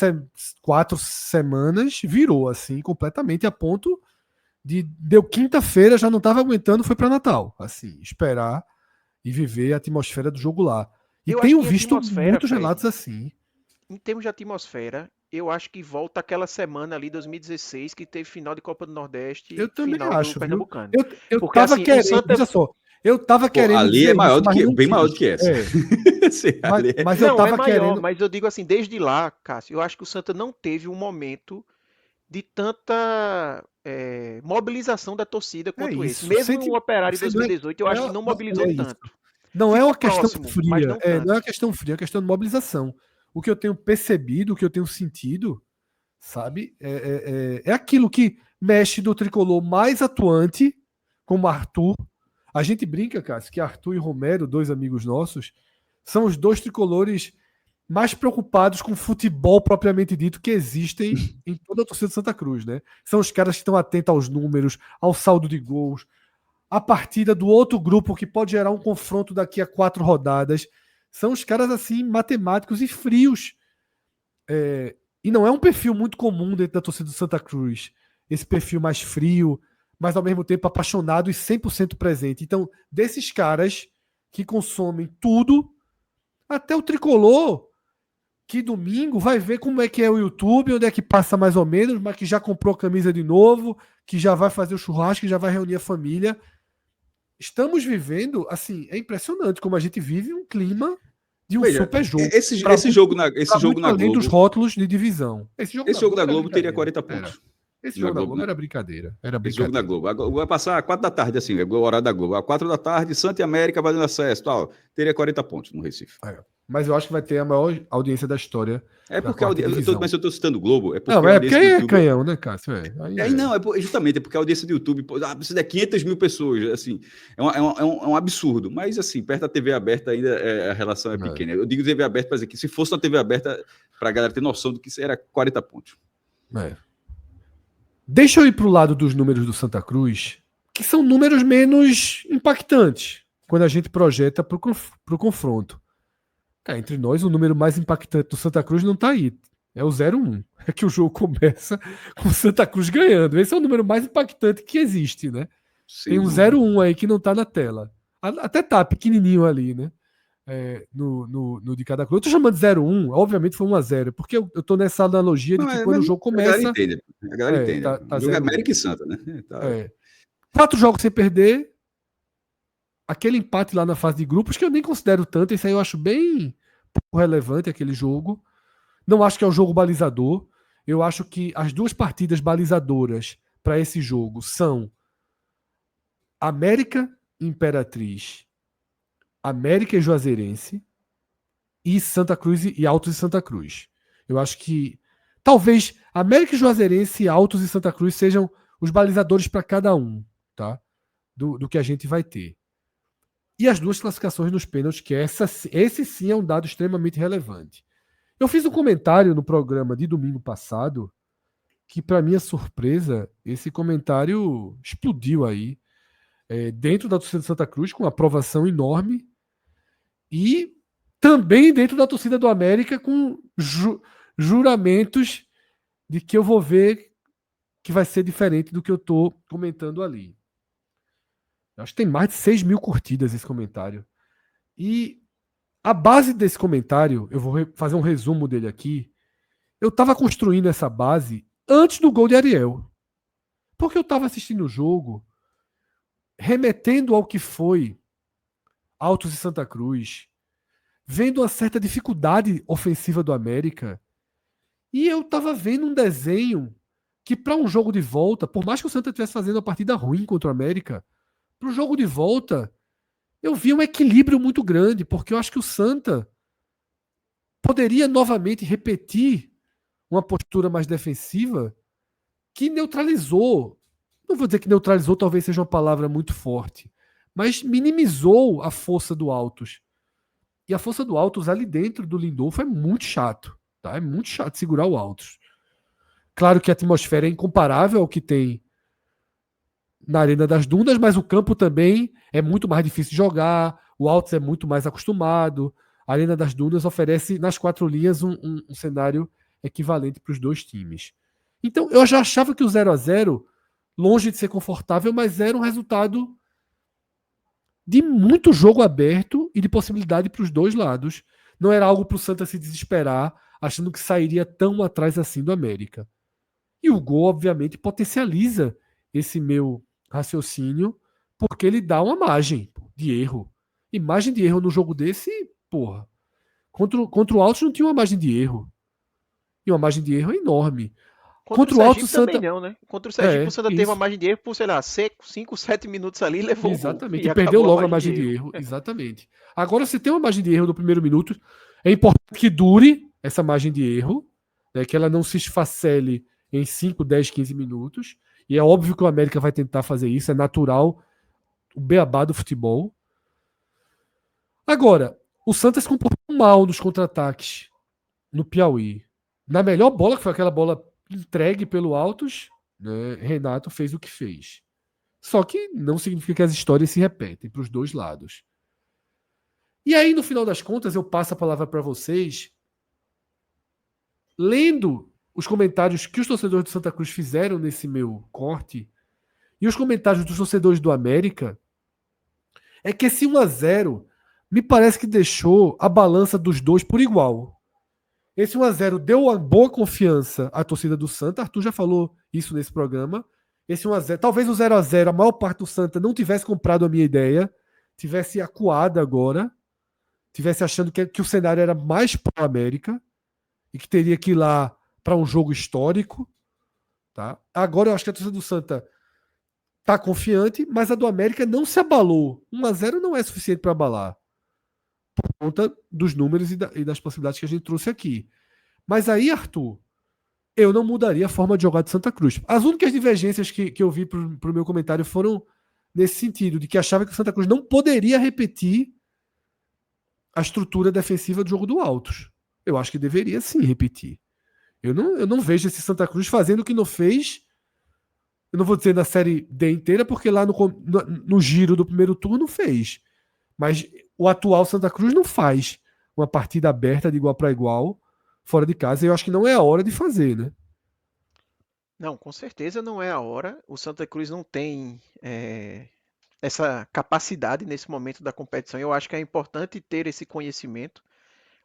Speaker 1: 4 semanas virou assim completamente a ponto deu quinta-feira, já não estava aguentando, foi para Natal, assim, esperar e viver a atmosfera do jogo lá. E
Speaker 3: Eu acho
Speaker 1: tenho
Speaker 3: que em
Speaker 1: visto
Speaker 3: atmosfera,
Speaker 1: muitos
Speaker 3: Fred,
Speaker 1: relatos assim.
Speaker 3: em termos de atmosfera, eu acho que volta aquela semana ali, 2016, que teve final de Copa do Nordeste
Speaker 1: Eu
Speaker 3: e
Speaker 1: também
Speaker 3: final do
Speaker 1: acho, viu?
Speaker 3: Pernambucano.
Speaker 1: Eu
Speaker 3: Porque
Speaker 1: tava
Speaker 3: assim, o
Speaker 1: querendo,
Speaker 3: Santa.
Speaker 1: veja só, eu tava
Speaker 2: Pô,
Speaker 1: querendo
Speaker 2: ali é
Speaker 1: dizer
Speaker 2: maior
Speaker 1: isso,
Speaker 2: do
Speaker 1: mas
Speaker 2: que,
Speaker 1: não
Speaker 2: bem maior do
Speaker 1: quis.
Speaker 2: que essa. Assim, ali é-
Speaker 1: Mas eu
Speaker 3: Não, é
Speaker 1: tava
Speaker 3: maior,
Speaker 1: querendo.
Speaker 3: mas eu digo assim, desde lá, Cássio, eu acho que o Santa não teve um momento de tanta mobilização da torcida
Speaker 1: É
Speaker 3: quanto esse.
Speaker 1: isso.
Speaker 3: Mesmo o Operário em
Speaker 1: Assim, não é,
Speaker 3: 2018, eu
Speaker 1: não
Speaker 3: acho que
Speaker 1: é,
Speaker 3: não
Speaker 1: não
Speaker 3: mobilizou
Speaker 1: é isso.
Speaker 3: tanto.
Speaker 1: Não é
Speaker 3: Ficou
Speaker 1: uma questão
Speaker 3: próximo, mas
Speaker 1: fria.
Speaker 3: não
Speaker 1: Não é uma
Speaker 3: tanto.
Speaker 1: questão fria, é uma questão de mobilização. O que eu tenho percebido, o que eu tenho sentido, sabe, é aquilo que mexe do tricolor mais atuante, como Arthur. A gente brinca, cara, que Arthur e Romero, dois amigos nossos, são os dois tricolores mais preocupados com futebol propriamente dito que existem em toda a torcida de Santa Cruz, né? São os caras que estão atentos aos números, ao saldo de gols, a partida do outro grupo que pode gerar um confronto daqui a 4 rodadas. São os caras assim matemáticos e frios. E não é um perfil muito comum dentro da torcida do Santa Cruz. Esse perfil mais frio, mas ao mesmo tempo apaixonado e 100% presente. Então, desses caras que consomem tudo, até o tricolor, que domingo vai ver como é que é o YouTube, onde é que passa mais ou menos, mas que já comprou camisa de novo, que já vai fazer o churrasco, que já vai reunir a família. Estamos vivendo, assim, é impressionante como a gente vive um clima de um
Speaker 2: Veja,
Speaker 1: super jogo.
Speaker 2: esse jogo
Speaker 1: Muito
Speaker 2: na
Speaker 1: além dos
Speaker 2: Globo,
Speaker 1: rótulos de divisão.
Speaker 2: esse jogo da
Speaker 1: Era
Speaker 2: Globo teria
Speaker 1: brincadeira.
Speaker 2: 40
Speaker 1: Era.
Speaker 2: pontos.
Speaker 1: Esse
Speaker 2: Na
Speaker 1: jogo da
Speaker 2: Globo,
Speaker 1: Globo era brincadeira. Era
Speaker 2: esse jogo da
Speaker 1: brincadeira.
Speaker 2: Globo. A Globo vai passar às 4 da tarde, assim, é o horário da Globo. Às 4 da tarde, Santa e América valendo acesso, tal. Teria 40 pontos no Recife.
Speaker 1: Mas eu acho que vai ter a maior audiência da história
Speaker 2: É
Speaker 1: da
Speaker 2: porque
Speaker 1: quarta divisão.
Speaker 2: mas eu tô citando o Globo, é porque
Speaker 1: Não,
Speaker 2: a
Speaker 1: é porque
Speaker 2: audiência do
Speaker 1: aí é
Speaker 2: YouTube.
Speaker 1: canhão, né, Cássio? Aí
Speaker 2: Aí não, justamente é porque a audiência do YouTube, precisa de 500 mil pessoas, assim, é um absurdo, mas assim, perto da TV aberta ainda a relação é pequena. Eu digo TV aberta para dizer que se fosse uma TV aberta, para a galera ter noção do que era 40 pontos.
Speaker 1: Deixa eu ir para o lado dos números do Santa Cruz, que são números menos impactantes quando a gente projeta para o confronto. Cara, entre nós, o número mais impactante do Santa Cruz não está aí. É o 0-1. É que o jogo começa com o Santa Cruz ganhando. Esse é o número mais impactante que existe, né?
Speaker 2: Sem
Speaker 1: Tem um
Speaker 2: dúvida.
Speaker 1: 0-1 aí que não está na tela. Até tá pequenininho ali, né? No de cada clube. Eu tô chamando de 0-1, obviamente foi 1-0, porque eu tô nessa analogia de que quando o jogo
Speaker 2: A galera
Speaker 1: começa.
Speaker 2: entende. A galera entende.
Speaker 1: Tá
Speaker 2: O jogo é
Speaker 1: 0-1.
Speaker 2: América e Santa, né? Tá.
Speaker 1: 4 jogos sem perder. Aquele empate lá na fase de grupos, que eu nem considero tanto, esse aí eu acho bem pouco relevante, aquele jogo. Não acho que é um jogo balizador. Eu acho que as duas partidas balizadoras para esse jogo são América e Imperatriz, América e Juazeirense e Santa Cruz e Altos e Santa Cruz. Eu acho que talvez América e Juazeirense, Altos e Santa Cruz sejam os balizadores para cada um, tá? Do que a gente vai ter. E as duas classificações nos pênaltis, que esse sim é um dado extremamente relevante. Eu fiz um comentário no programa de domingo passado, que, para minha surpresa, esse comentário explodiu aí, dentro da torcida de Santa Cruz, com uma aprovação enorme, e também dentro da torcida do América, com juramentos de que eu vou ver que vai ser diferente do que eu estou comentando ali. Acho que tem mais de 6 mil curtidas esse comentário. E a base desse comentário, eu vou fazer um resumo dele aqui. Eu estava construindo essa base antes do gol de Ariel. Porque eu estava assistindo o jogo, remetendo ao que foi Altos e Santa Cruz, vendo uma certa dificuldade ofensiva do América. E eu estava vendo um desenho que, para um jogo de volta, por mais que o Santa estivesse fazendo uma partida ruim contra o América, para o jogo de volta, eu vi um equilíbrio muito grande, porque eu acho que o Santa poderia novamente repetir uma postura mais defensiva que neutralizou. Não vou dizer que neutralizou, talvez seja uma palavra muito forte, mas minimizou a força do Altos. E a força do Altos ali dentro do Lindolfo é muito chato. Tá? É muito chato segurar o Altos. Claro que a atmosfera é incomparável ao que tem na Arena das Dunas, mas o campo também é muito mais difícil de jogar, o Altos é muito mais acostumado. A Arena das Dunas oferece, nas 4 linhas, um cenário equivalente para os dois times. Então, eu já achava que o 0-0, longe de ser confortável, mas era um resultado de muito jogo aberto e de possibilidade para os dois lados. Não era algo para o Santa se desesperar, achando que sairia tão atrás assim do América. E o gol, obviamente, potencializa esse meu raciocínio, porque ele dá uma margem de erro. E margem de erro no jogo desse, porra. Contra o Altos não tinha uma margem de erro. E uma margem de erro enorme.
Speaker 3: Contra o
Speaker 1: Contra o Altos,
Speaker 3: Sergipe também
Speaker 1: Santa.
Speaker 3: não, né? Contra o Sergipe o
Speaker 1: É,
Speaker 3: Santa teve uma
Speaker 1: isso.
Speaker 3: margem de erro por, sei lá, 5, 7 minutos ali e levou o gol.
Speaker 1: Exatamente.
Speaker 3: E
Speaker 1: E perdeu
Speaker 3: acabou a
Speaker 1: logo a
Speaker 3: margem de
Speaker 1: margem de
Speaker 3: erro.
Speaker 1: erro. Exatamente. Agora, se tem uma margem de erro no primeiro minuto, é importante que dure essa margem de erro, né, que ela não se esfacele em 5, 10, 15 minutos. E é óbvio que o América vai tentar fazer isso, é natural, o beabá do futebol. Agora, o Santos se comportou mal nos contra-ataques no Piauí. Na melhor bola, que foi aquela bola entregue pelo Altos, né, Renato fez o que fez. Só que não significa que as histórias se repetem para os dois lados. E aí, no final das contas, eu passo a palavra para vocês, lendo os comentários que os torcedores do Santa Cruz fizeram nesse meu corte e os comentários dos torcedores do América, é que esse 1-0 me parece que deixou a balança dos dois por igual. Esse 1-0 deu uma boa confiança à torcida do Santa. Arthur já falou isso nesse programa. Esse 1-0, talvez o 0-0, a maior parte do Santa não tivesse comprado a minha ideia, tivesse acuada agora, tivesse achando que o cenário era mais para o América e que teria que ir lá para um jogo histórico. Tá? Agora eu acho que a torcida do Santa está confiante, mas a do América não se abalou. 1-0 não é suficiente para abalar, por conta dos números e das possibilidades que a gente trouxe aqui. Mas aí, Arthur, eu não mudaria a forma de jogar de Santa Cruz. As únicas divergências que eu vi para o meu comentário foram nesse sentido, de que achava que o Santa Cruz não poderia repetir a estrutura defensiva do jogo do Altos. Eu acho que deveria sim repetir. Eu não vejo esse Santa Cruz fazendo o que não fez. Eu não vou dizer na Série D inteira, porque lá no giro do primeiro turno fez. Mas o atual Santa Cruz não faz uma partida aberta de igual para igual fora de casa. E eu acho que não é a hora de fazer, né?
Speaker 3: Não, com certeza não é a hora. O Santa Cruz não tem essa capacidade nesse momento da competição. Eu acho que é importante ter esse conhecimento.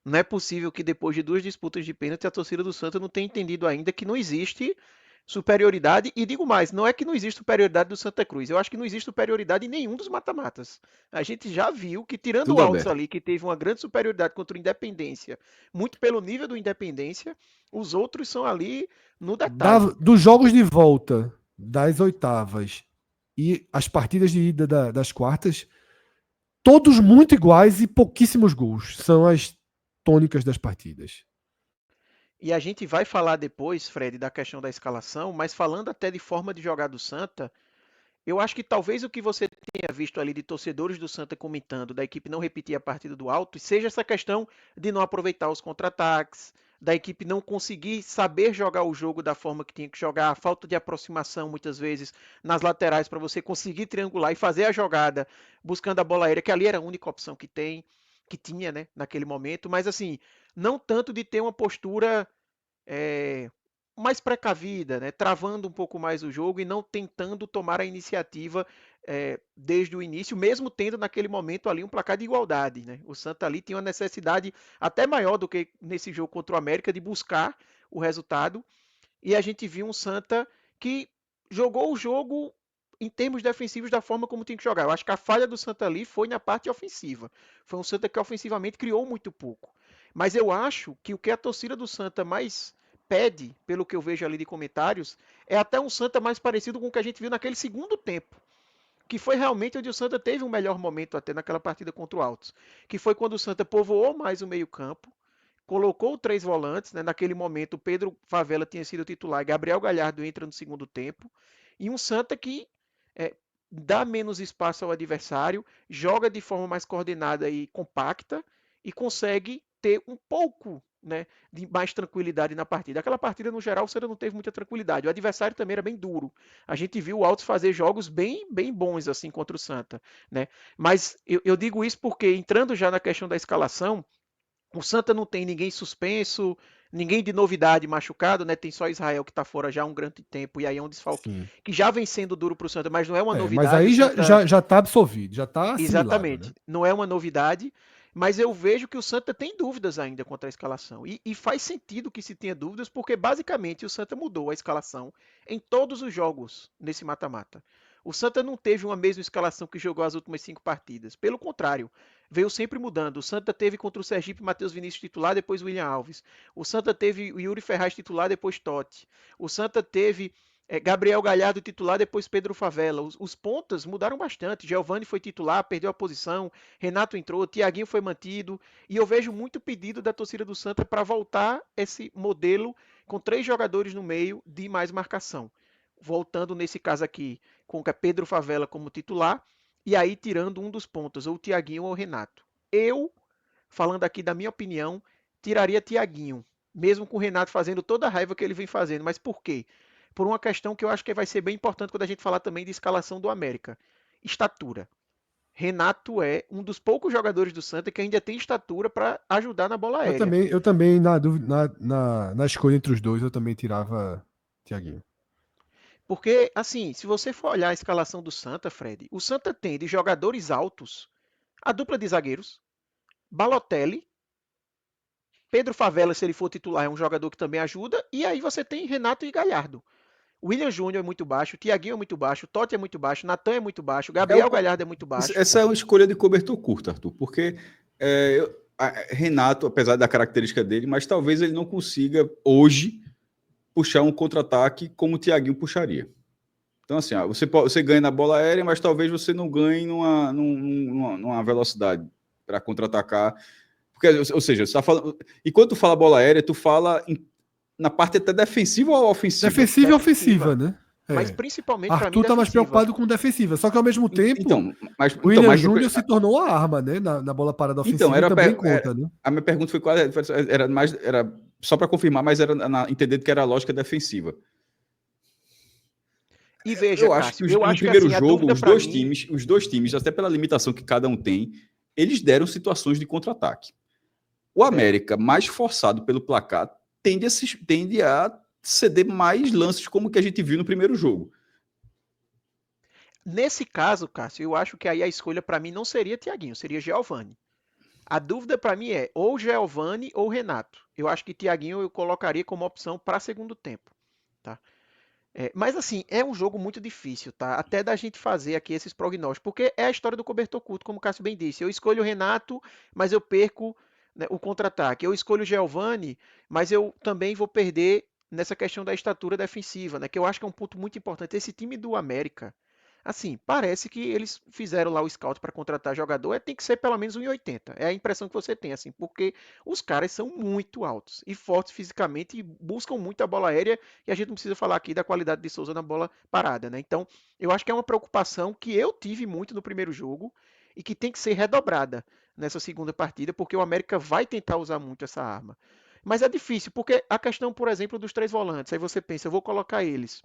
Speaker 3: Não é possível que depois de 2 disputas de pênalti a torcida do Santa não tenha entendido ainda que não existe superioridade. E digo mais, não é que não existe superioridade do Santa Cruz. Eu acho que não existe superioridade em nenhum dos mata-matas. A gente já viu que, tirando o
Speaker 2: Tudo
Speaker 3: Altos
Speaker 2: aberto.
Speaker 3: ali, que teve uma grande superioridade contra o Independência, muito pelo nível do Independência, os outros são ali no detalhe.
Speaker 1: Dos jogos de volta das oitavas e as partidas de ida das quartas, todos muito iguais e pouquíssimos gols. São as tônicas das partidas.
Speaker 3: E a gente vai falar depois, Fred, da questão da escalação, mas falando até de forma de jogar do Santa, eu acho que talvez o que você tenha visto ali de torcedores do Santa comentando da equipe não repetir a partida do alto, seja essa questão de não aproveitar os contra-ataques, da equipe não conseguir saber jogar o jogo da forma que tinha que jogar, a falta de aproximação muitas vezes nas laterais para você conseguir triangular e fazer a jogada buscando a bola aérea, que ali era a única opção que tinha, né, naquele momento, mas assim, não tanto de ter uma postura é, mais precavida, né? Travando um pouco mais o jogo e não tentando tomar a iniciativa desde o início, mesmo tendo naquele momento ali um placar de igualdade. Né? O Santa ali tinha uma necessidade até maior do que nesse jogo contra o América de buscar o resultado. E a gente viu um Santa que jogou o jogo em termos defensivos da forma como tem que jogar. Eu acho que a falha do Santa ali foi na parte ofensiva. Foi um Santa que ofensivamente criou muito pouco. Mas eu acho que o que a torcida do Santa mais pede, pelo que eu vejo ali de comentários, é até um Santa mais parecido com o que a gente viu naquele segundo tempo. Que foi realmente onde o Santa teve um melhor momento até naquela partida contra o Altos. Que foi quando o Santa povoou mais o meio-campo, colocou 3 volantes, né? Naquele momento o Pedro Favela tinha sido titular e Gabriel Galhardo entra no segundo tempo, e um Santa que é, dá menos espaço ao adversário, joga de forma mais coordenada e compacta e consegue ter um pouco né, de mais tranquilidade na partida. Aquela partida, no geral, o Santa não teve muita tranquilidade. O adversário também era bem duro. A gente viu o Altos fazer jogos bem, bem bons assim contra o Santa, né? Mas eu digo isso porque, entrando já na questão da escalação, o Santa não tem ninguém suspenso, ninguém de novidade machucado, né? Tem só Israel que está fora já há um grande tempo, e aí é um desfalque
Speaker 1: Sim.
Speaker 3: que já vem sendo duro para o Santa, mas não é uma
Speaker 1: Mas
Speaker 3: novidade. O
Speaker 1: aí
Speaker 3: Santa,
Speaker 1: já tá absolvido, já tá assimilado, né?
Speaker 3: exatamente, não é uma novidade, mas eu vejo que o Santa tem dúvidas ainda contra a escalação. E faz sentido que se tenha dúvidas, porque basicamente o Santa mudou a escalação em todos os jogos nesse mata-mata. O Santa não teve uma mesma escalação que jogou as últimas 5 partidas. Pelo contrário, veio sempre mudando. O Santa teve contra o Sergipe Matheus Vinícius titular, depois William Alves. O Santa teve o Yuri Ferraz titular, depois Totti. O Santa teve Gabriel Galhardo titular, depois Pedro Favela. Os pontas mudaram bastante. Giovani foi titular, perdeu a posição. Renato entrou, Thiaguinho foi mantido. E eu vejo muito pedido da torcida do Santa para voltar esse modelo com 3 jogadores no meio de mais marcação. Voltando nesse caso aqui com Pedro Favela como titular e aí tirando um dos pontas, ou o Thiaguinho ou o Renato. Eu, falando aqui da minha opinião, tiraria Thiaguinho, mesmo com o Renato fazendo toda a raiva que ele vem fazendo. Mas por quê? Por uma questão que eu acho que vai ser bem importante quando a gente falar também de escalação do América. Estatura. Renato é um dos poucos jogadores do Santa que ainda tem estatura para ajudar na bola aérea.
Speaker 1: Eu também na, dúvida, na escolha entre os dois, eu também tirava Thiaguinho.
Speaker 3: Porque, assim, se você for olhar a escalação do Santa, Fred, o Santa tem de jogadores altos a dupla de zagueiros, Balotelli, Pedro Favela, se ele for titular, é um jogador que também ajuda, e aí você tem Renato e Galhardo. William Júnior é muito baixo, Thiaguinho é muito baixo, Totti é muito baixo, Natan é muito baixo, Gabriel Galhardo é muito baixo.
Speaker 2: Essa é uma escolha de cobertor curto, Arthur, porque Renato, apesar da característica dele, mas talvez ele não consiga hoje puxar um contra-ataque como o Thiaguinho puxaria. Então, assim, você ganha na bola aérea, mas talvez você não ganhe numa velocidade para contra-atacar. Porque, ou seja, você tá falando. E quando tu fala bola aérea, tu fala na parte até defensiva ou ofensiva?
Speaker 1: Defensiva e ofensiva, né?
Speaker 3: Mas principalmente para mim
Speaker 1: Arthur tá mais
Speaker 3: defensiva.
Speaker 1: preocupado com defensiva, só que ao mesmo tempo o
Speaker 2: William
Speaker 1: William Júnior se tornou a arma, né? Na bola parada ofensiva também conta, né?
Speaker 2: A minha pergunta foi qual era só para confirmar, mas era entendendo que era a lógica defensiva.
Speaker 3: E veja,
Speaker 2: eu acho
Speaker 3: Cássio,
Speaker 2: que no primeiro jogo, os dois times, até pela limitação que cada um tem, eles deram situações de contra-ataque. O América, mais forçado pelo placar, tende a ceder mais lances como que a gente viu no primeiro jogo.
Speaker 3: Nesse caso, Cássio, eu acho que aí a escolha para mim não seria Thiaguinho, seria Giovani. A dúvida para mim é ou Giovani ou Renato. Eu acho que Thiaguinho eu colocaria como opção para segundo tempo, tá? Mas assim, é um jogo muito difícil, tá? Até da gente fazer aqui esses prognósticos, porque é a história do cobertor curto, como o Cássio bem disse. Eu escolho o Renato, mas eu perco, né, o contra-ataque. Eu escolho o Giovani, mas eu também vou perder nessa questão da estatura defensiva, né? Que eu acho que é um ponto muito importante. Esse time do América, assim, parece que eles fizeram lá o scout para contratar jogador, tem que ser pelo menos 1,80. É a impressão que você tem, assim, porque os caras são muito altos e fortes fisicamente e buscam muito a bola aérea, e a gente não precisa falar aqui da qualidade de Souza na bola parada, né? Então, eu acho que é uma preocupação que eu tive muito no primeiro jogo e que tem que ser redobrada nessa segunda partida, porque o América vai tentar usar muito essa arma. Mas é difícil, porque a questão, por exemplo, dos 3 volantes, aí você pensa, eu vou colocar eles.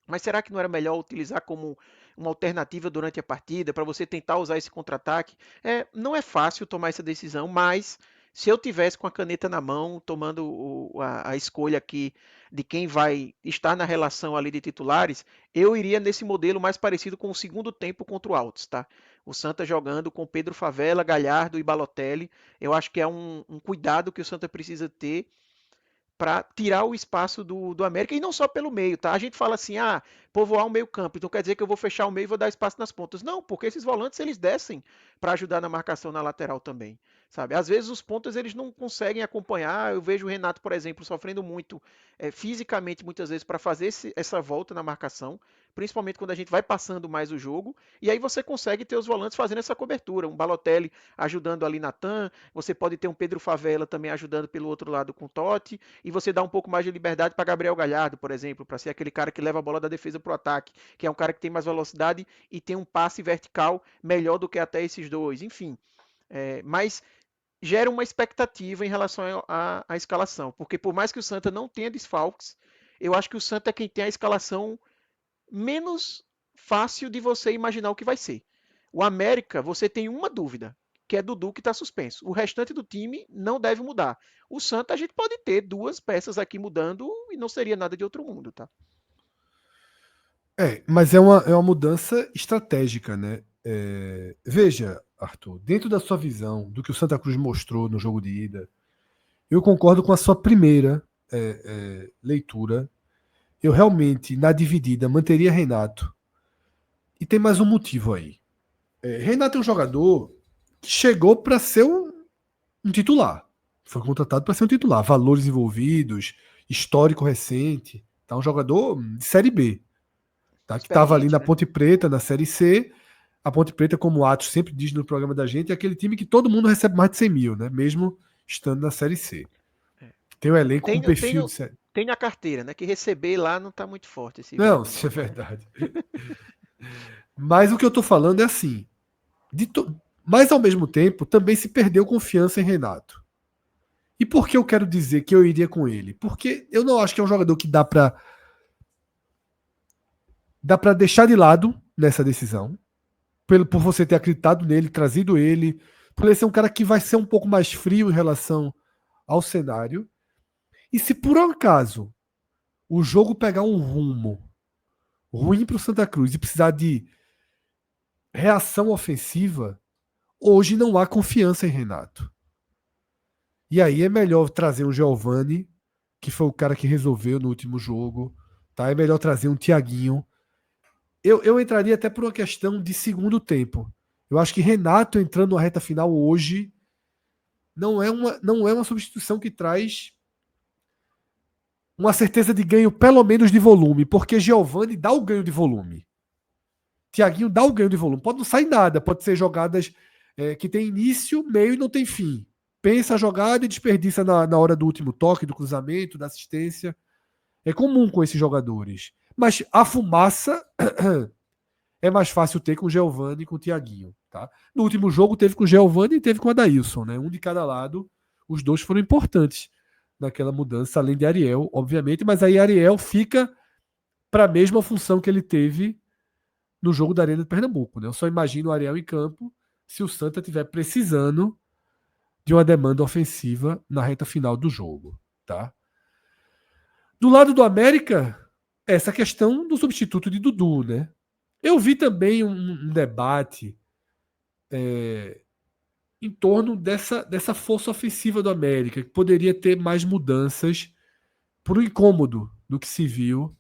Speaker 3: Mas será que não era melhor utilizar como uma alternativa durante a partida para você tentar usar esse contra-ataque? Não é fácil tomar essa decisão, mas se eu tivesse com a caneta na mão, tomando a escolha aqui de quem vai estar na relação ali de titulares, eu iria nesse modelo mais parecido com o segundo tempo contra o Altos, tá? O Santa jogando com Pedro Favela, Galhardo e Balotelli. Eu acho que é um cuidado que o Santa precisa ter para tirar o espaço do América, e não só pelo meio, tá? A gente fala assim, povoar o meio campo, então quer dizer que eu vou fechar o meio e vou dar espaço nas pontas. Não, porque esses volantes, eles descem para ajudar na marcação na lateral também, sabe? Às vezes os pontas, eles não conseguem acompanhar, eu vejo o Renato, por exemplo, sofrendo muito fisicamente, muitas vezes, para fazer essa volta na marcação, principalmente quando a gente vai passando mais o jogo, e aí você consegue ter os volantes fazendo essa cobertura, um Balotelli ajudando ali Natan, você pode ter um Pedro Favela também ajudando pelo outro lado com o Totti, e você dá um pouco mais de liberdade para Gabriel Galhardo, por exemplo, para ser aquele cara que leva a bola da defesa para o ataque, que é um cara que tem mais velocidade e tem um passe vertical melhor do que até esses dois. Enfim, mas gera uma expectativa em relação à escalação, porque por mais que o Santa não tenha desfalques, eu acho que o Santa é quem tem a escalação menos fácil de você imaginar o que vai ser. O América, você tem uma dúvida, que é Dudu que está suspenso. O restante do time não deve mudar. O Santa a gente pode ter duas peças aqui mudando e não seria nada de outro mundo, tá?
Speaker 1: Mas é uma mudança estratégica, né? Veja, Arthur, dentro da sua visão do que o Santa Cruz mostrou no jogo de ida, eu concordo com a sua primeira leitura. Eu realmente, na dividida, manteria Renato. E tem mais um motivo aí. Renato é um jogador que chegou para ser um titular. Foi contratado para ser um titular. Valores envolvidos, histórico recente. Tá um jogador de Série B. Tá? Que estava ali
Speaker 3: Experiente,
Speaker 1: na
Speaker 3: né?
Speaker 1: Ponte Preta, na Série C. A Ponte Preta, como o Atos sempre diz no programa da gente, é aquele time que todo mundo recebe mais de 100 mil, né? Mesmo estando na Série C. Tem um elenco com
Speaker 3: Tem, tem,
Speaker 1: perfil de
Speaker 3: no-
Speaker 1: série.
Speaker 3: tem na carteira, né? Que receber lá não está muito forte esse
Speaker 1: Não,
Speaker 3: verbo,
Speaker 1: isso
Speaker 3: não.
Speaker 1: é verdade. Mas o que eu tô falando é assim. Mas ao mesmo tempo, também se perdeu confiança em Renato. E por que eu quero dizer que eu iria com ele? Porque eu não acho que é um jogador que dá para deixar de lado nessa decisão, por você ter acreditado nele, trazido ele, por ele ser um cara que vai ser um pouco mais frio em relação ao cenário. E se por um acaso o jogo pegar um rumo ruim para o Santa Cruz e precisar de reação ofensiva, hoje não há confiança em Renato. E aí é melhor trazer um Giovani, que foi o cara que resolveu no último jogo. Tá? É melhor trazer um Thiaguinho. Eu entraria até por uma questão de segundo tempo. Eu acho que Renato entrando na reta final hoje não é uma substituição que traz uma certeza de ganho, pelo menos de volume, porque Giovani dá o ganho de volume. Thiaguinho dá o ganho de volume. Pode não sair nada, pode ser jogadas que tem início, meio e não tem fim. Pensa a jogada e desperdiça na hora do último toque, do cruzamento, da assistência. É comum com esses jogadores. Mas a fumaça é mais fácil ter com o Giovani e com o Thiaguinho. Tá? No último jogo teve com o Giovani e teve com o Adailson. Né? Um de cada lado. Os dois foram importantes naquela mudança, além de Ariel, obviamente. Mas aí Ariel fica para a mesma função que ele teve no jogo da Arena de Pernambuco. Né? Eu só imagino o Ariel em campo se o Santa estiver precisando de uma demanda ofensiva na reta final do jogo. Tá? Do lado do América, essa questão do substituto de Dudu. Né? Eu vi também um debate em torno dessa força ofensiva do América, que poderia ter mais mudanças por um incômodo do que se viu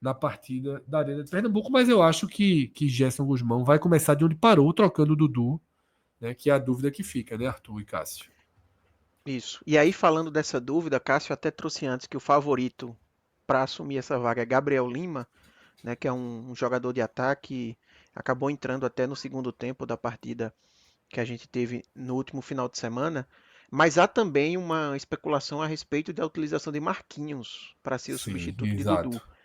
Speaker 1: na partida da Arena de Pernambuco, mas eu acho que Gerson Guzmão vai começar de onde parou, trocando o Dudu, né, que é a dúvida que fica, né, Arthur e Cássio?
Speaker 3: Isso. E aí, falando dessa dúvida, Cássio até trouxe antes que o favorito para assumir essa vaga é Gabriel Lima, né, que é um jogador de ataque, acabou entrando até no segundo tempo da partida que a gente teve no último final de semana. Mas há também uma especulação a respeito da utilização de Marquinhos para ser o
Speaker 1: Sim,
Speaker 3: substituto de Dudu.
Speaker 1: exato.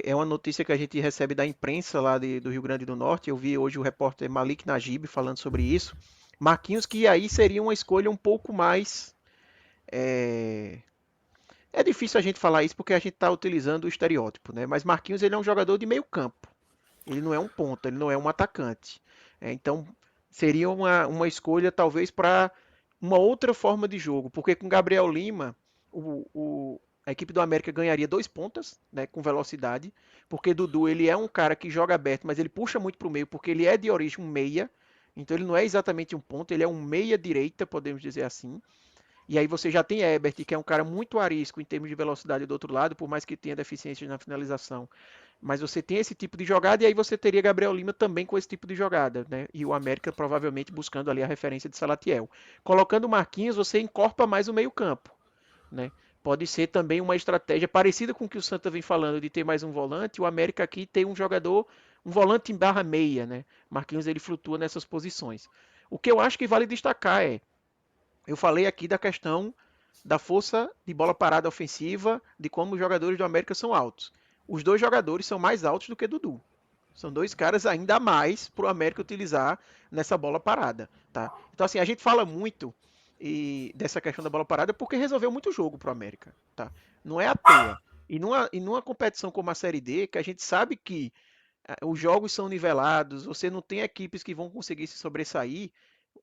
Speaker 3: É uma notícia que a gente recebe da imprensa lá do Rio Grande do Norte. Eu vi hoje o repórter Malik Najib falando sobre isso. Marquinhos, que aí seria uma escolha um pouco mais. É, é difícil a gente falar isso porque a gente está utilizando o estereótipo, né? Mas Marquinhos ele é um jogador de meio campo. Ele não é um ponta, ele não é um atacante. Então seria uma escolha talvez para uma outra forma de jogo, porque com Gabriel Lima a equipe do América ganharia dois pontas, né, com velocidade, porque Dudu ele é um cara que joga aberto, mas ele puxa muito para o meio, porque ele é de origem um meia, então ele não é exatamente um ponta, ele é um meia direita, podemos dizer assim. E aí você já tem Ebert, que é um cara muito arisco em termos de velocidade do outro lado, por mais que tenha deficiências na finalização. Mas você tem esse tipo de jogada e aí você teria Gabriel Lima também com esse tipo de jogada, né? E o América provavelmente buscando ali a referência de Salatiel. Colocando o Marquinhos, você encorpa mais o meio-campo, né? Pode ser também uma estratégia parecida com o que o Santa vem falando de ter mais um volante. O América aqui tem um jogador, um volante em barra meia, né? Marquinhos ele flutua nessas posições. O que eu acho que vale destacar eu falei aqui da questão da força de bola parada ofensiva, de como os jogadores do América são altos. Os dois jogadores são mais altos do que Dudu. São 2 caras ainda a mais para o América utilizar nessa bola parada, tá? Então, assim, a gente fala muito dessa questão da bola parada porque resolveu muito jogo para o América, tá? Não é à toa. E numa competição como a Série D, que a gente sabe que os jogos são nivelados, você não tem equipes que vão conseguir se sobressair,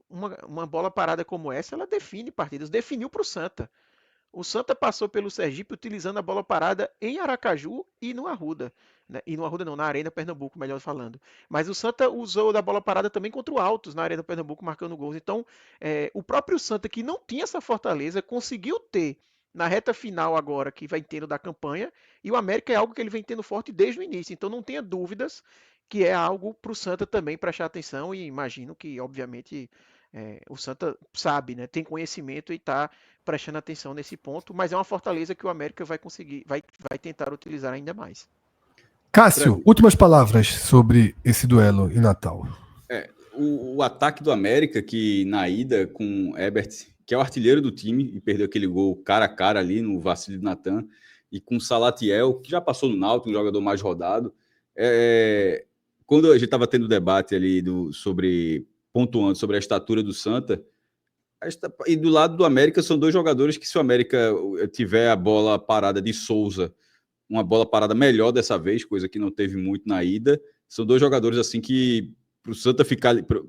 Speaker 3: uma bola parada como essa, ela define partidas. Definiu para o Santa. O Santa passou pelo Sergipe utilizando a bola parada em Aracaju e no Arruda. Né? E no Arruda não, na Arena Pernambuco, melhor falando. Mas o Santa usou da bola parada também contra o Altos, na Arena Pernambuco, marcando gols. Então, o próprio Santa, que não tinha essa fortaleza, conseguiu ter na reta final agora, que vai tendo da campanha, e o América é algo que ele vem tendo forte desde o início. Então, não tenha dúvidas que é algo para o Santa também prestar atenção, e imagino que, obviamente, o Santa sabe, né? Tem conhecimento e está prestando atenção nesse ponto, mas é uma fortaleza que o América vai conseguir, vai tentar utilizar ainda mais.
Speaker 1: Cássio, últimas palavras sobre esse duelo em Natal.
Speaker 2: O ataque do América, que na ida com Ebert, que é o artilheiro do time, e perdeu aquele gol cara a cara ali no vacilo do Natan, e com Salatiel, que já passou no Náutico, um jogador mais rodado. Quando a gente estava tendo debate ali pontuando sobre a estatura do Santa, e do lado do América são 2 jogadores que, se o América tiver a bola parada de Souza, uma bola parada melhor dessa vez, coisa que não teve muito na ida, são 2 jogadores assim que para o Santa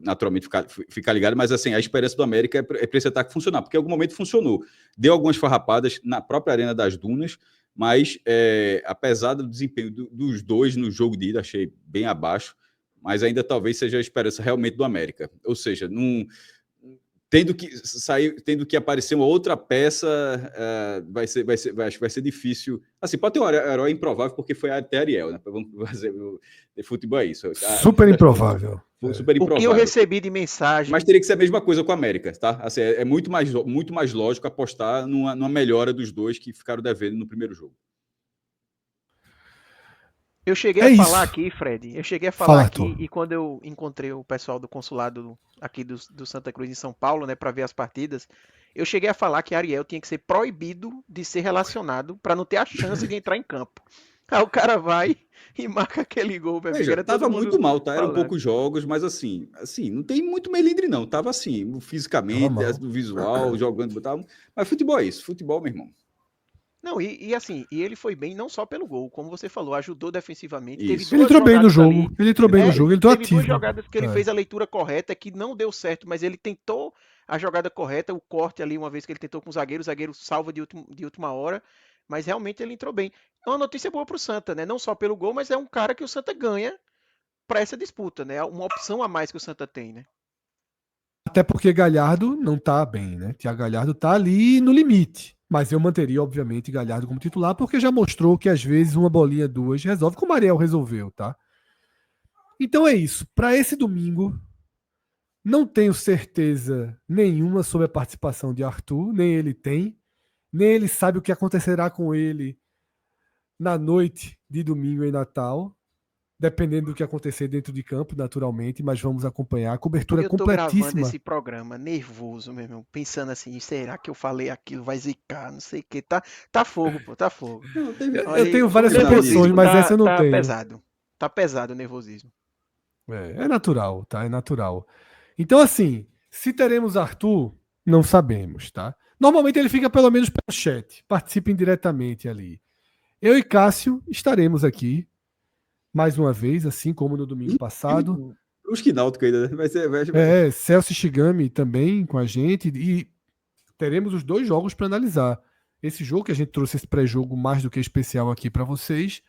Speaker 2: naturalmente ficar ligado, mas assim, a esperança do América é para esse ataque funcionar, porque em algum momento funcionou. Deu algumas farrapadas na própria Arena das Dunas, mas apesar do desempenho dos 2 no jogo de ida, achei bem abaixo, mas ainda talvez seja a esperança realmente do América. Ou seja, tendo que aparecer uma outra peça, acho que vai ser difícil. Assim, pode ter um herói improvável, porque foi até Ariel, né? Vamos fazer de futebol, é isso.
Speaker 1: Super improvável.
Speaker 2: Super improvável.
Speaker 3: O que eu recebi de mensagem...
Speaker 2: Mas teria que ser a mesma coisa com a América, tá? Assim, é muito mais lógico apostar numa melhora dos 2 que ficaram devendo no primeiro jogo.
Speaker 3: Eu cheguei a falar aqui, Fred, e quando eu encontrei o pessoal do consulado aqui do Santa Cruz em São Paulo, né, para ver as partidas, eu cheguei a falar que Ariel tinha que ser proibido de ser relacionado para não ter a chance de entrar em campo. Aí o cara vai e marca aquele gol.
Speaker 2: Veja, tava muito mal, tá? Eram poucos jogos, mas assim, não tem muito melindre não. Tava assim, fisicamente, no visual, jogando, mas futebol é isso, futebol, meu irmão.
Speaker 3: Não, assim, ele foi bem não só pelo gol, como você falou, ajudou defensivamente.
Speaker 1: Ele entrou bem no jogo. Ele entrou bem no jogo, ele entrou ativo.
Speaker 3: Teve 2 jogadas que ele fez a leitura correta, que não deu certo, mas ele tentou a jogada correta, o corte ali, uma vez que ele tentou com o zagueiro salva de última hora, mas realmente ele entrou bem. É uma notícia boa pro Santa, né? Não só pelo gol, mas é um cara que o Santa ganha para essa disputa, né? Uma opção a mais que o Santa tem, né?
Speaker 1: Até porque Galhardo não tá bem, né? Thiago Galhardo tá ali no limite. Mas eu manteria, obviamente, Galhardo como titular, porque já mostrou que às vezes uma bolinha, 2 resolve, como o Ariel resolveu, tá? Então é isso. Para esse domingo, não tenho certeza nenhuma sobre a participação de Arthur, nem ele tem, nem ele sabe o que acontecerá com ele na noite de domingo em Natal, dependendo do que acontecer dentro de campo, naturalmente, mas vamos acompanhar a cobertura completíssima.
Speaker 3: Eu tô gravando esse programa nervoso, meu irmão, pensando assim, será que eu falei aquilo, vai zicar, não sei o que, tá fogo, pô, tá fogo.
Speaker 1: Eu tenho várias suposições, mas essa eu não tenho.
Speaker 3: Tá pesado o nervosismo.
Speaker 1: É natural, tá? É natural. Então, assim, se teremos Arthur, não sabemos, tá? Normalmente ele fica pelo menos pelo chat, participa indiretamente ali. Eu e Cássio estaremos aqui mais uma vez, assim como no domingo passado.
Speaker 2: Brusque Náutico ainda, né?
Speaker 1: Celso Shigami também com a gente, e teremos os 2 jogos para analisar. Esse jogo que a gente trouxe, esse pré-jogo mais do que especial aqui para vocês,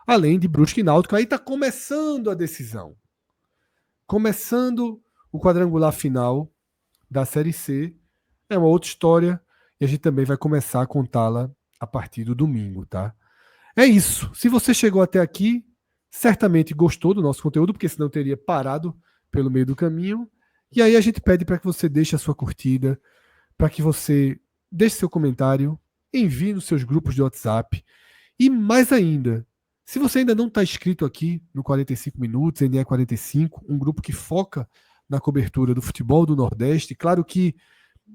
Speaker 1: além de Brusque Náutico. Aí tá começando a decisão. Começando o quadrangular final da Série C. É uma outra história e a gente também vai começar a contá-la a partir do domingo, tá? É isso. Se você chegou até aqui, certamente gostou do nosso conteúdo, porque senão teria parado pelo meio do caminho. E aí a gente pede para que você deixe a sua curtida, para que você deixe seu comentário, envie nos seus grupos de WhatsApp. E mais ainda, se você ainda não está inscrito aqui no 45 Minutos, NE45, um grupo que foca na cobertura do futebol do Nordeste, claro que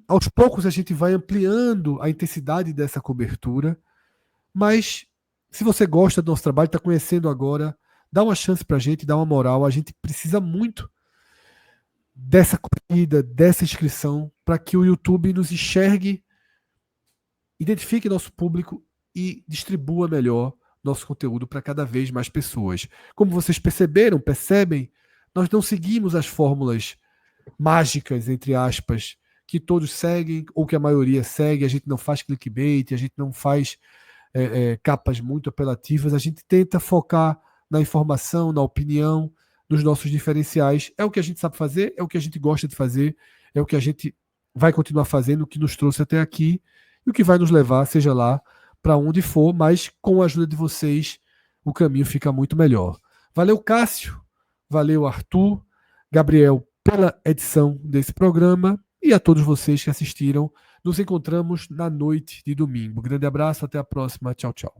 Speaker 1: aos poucos a gente vai ampliando a intensidade dessa cobertura, mas se você gosta do nosso trabalho, está conhecendo agora, Dá uma chance pra gente, dá uma moral. A gente precisa muito dessa curtida, dessa inscrição, para que o YouTube nos enxergue, identifique nosso público e distribua melhor nosso conteúdo para cada vez mais pessoas. Como vocês percebem, nós não seguimos as fórmulas mágicas, entre aspas, que todos seguem ou que a maioria segue. A gente não faz clickbait, a gente não faz capas muito apelativas, a gente tenta focar na informação, na opinião, nos nossos diferenciais. É o que a gente sabe fazer, é o que a gente gosta de fazer, é o que a gente vai continuar fazendo, o que nos trouxe até aqui e o que vai nos levar, seja lá para onde for, mas com a ajuda de vocês o caminho fica muito melhor. Valeu, Cássio, valeu, Arthur, Gabriel, pela edição desse programa e a todos vocês que assistiram. Nos encontramos na noite de domingo. Grande abraço, até a próxima. Tchau, tchau.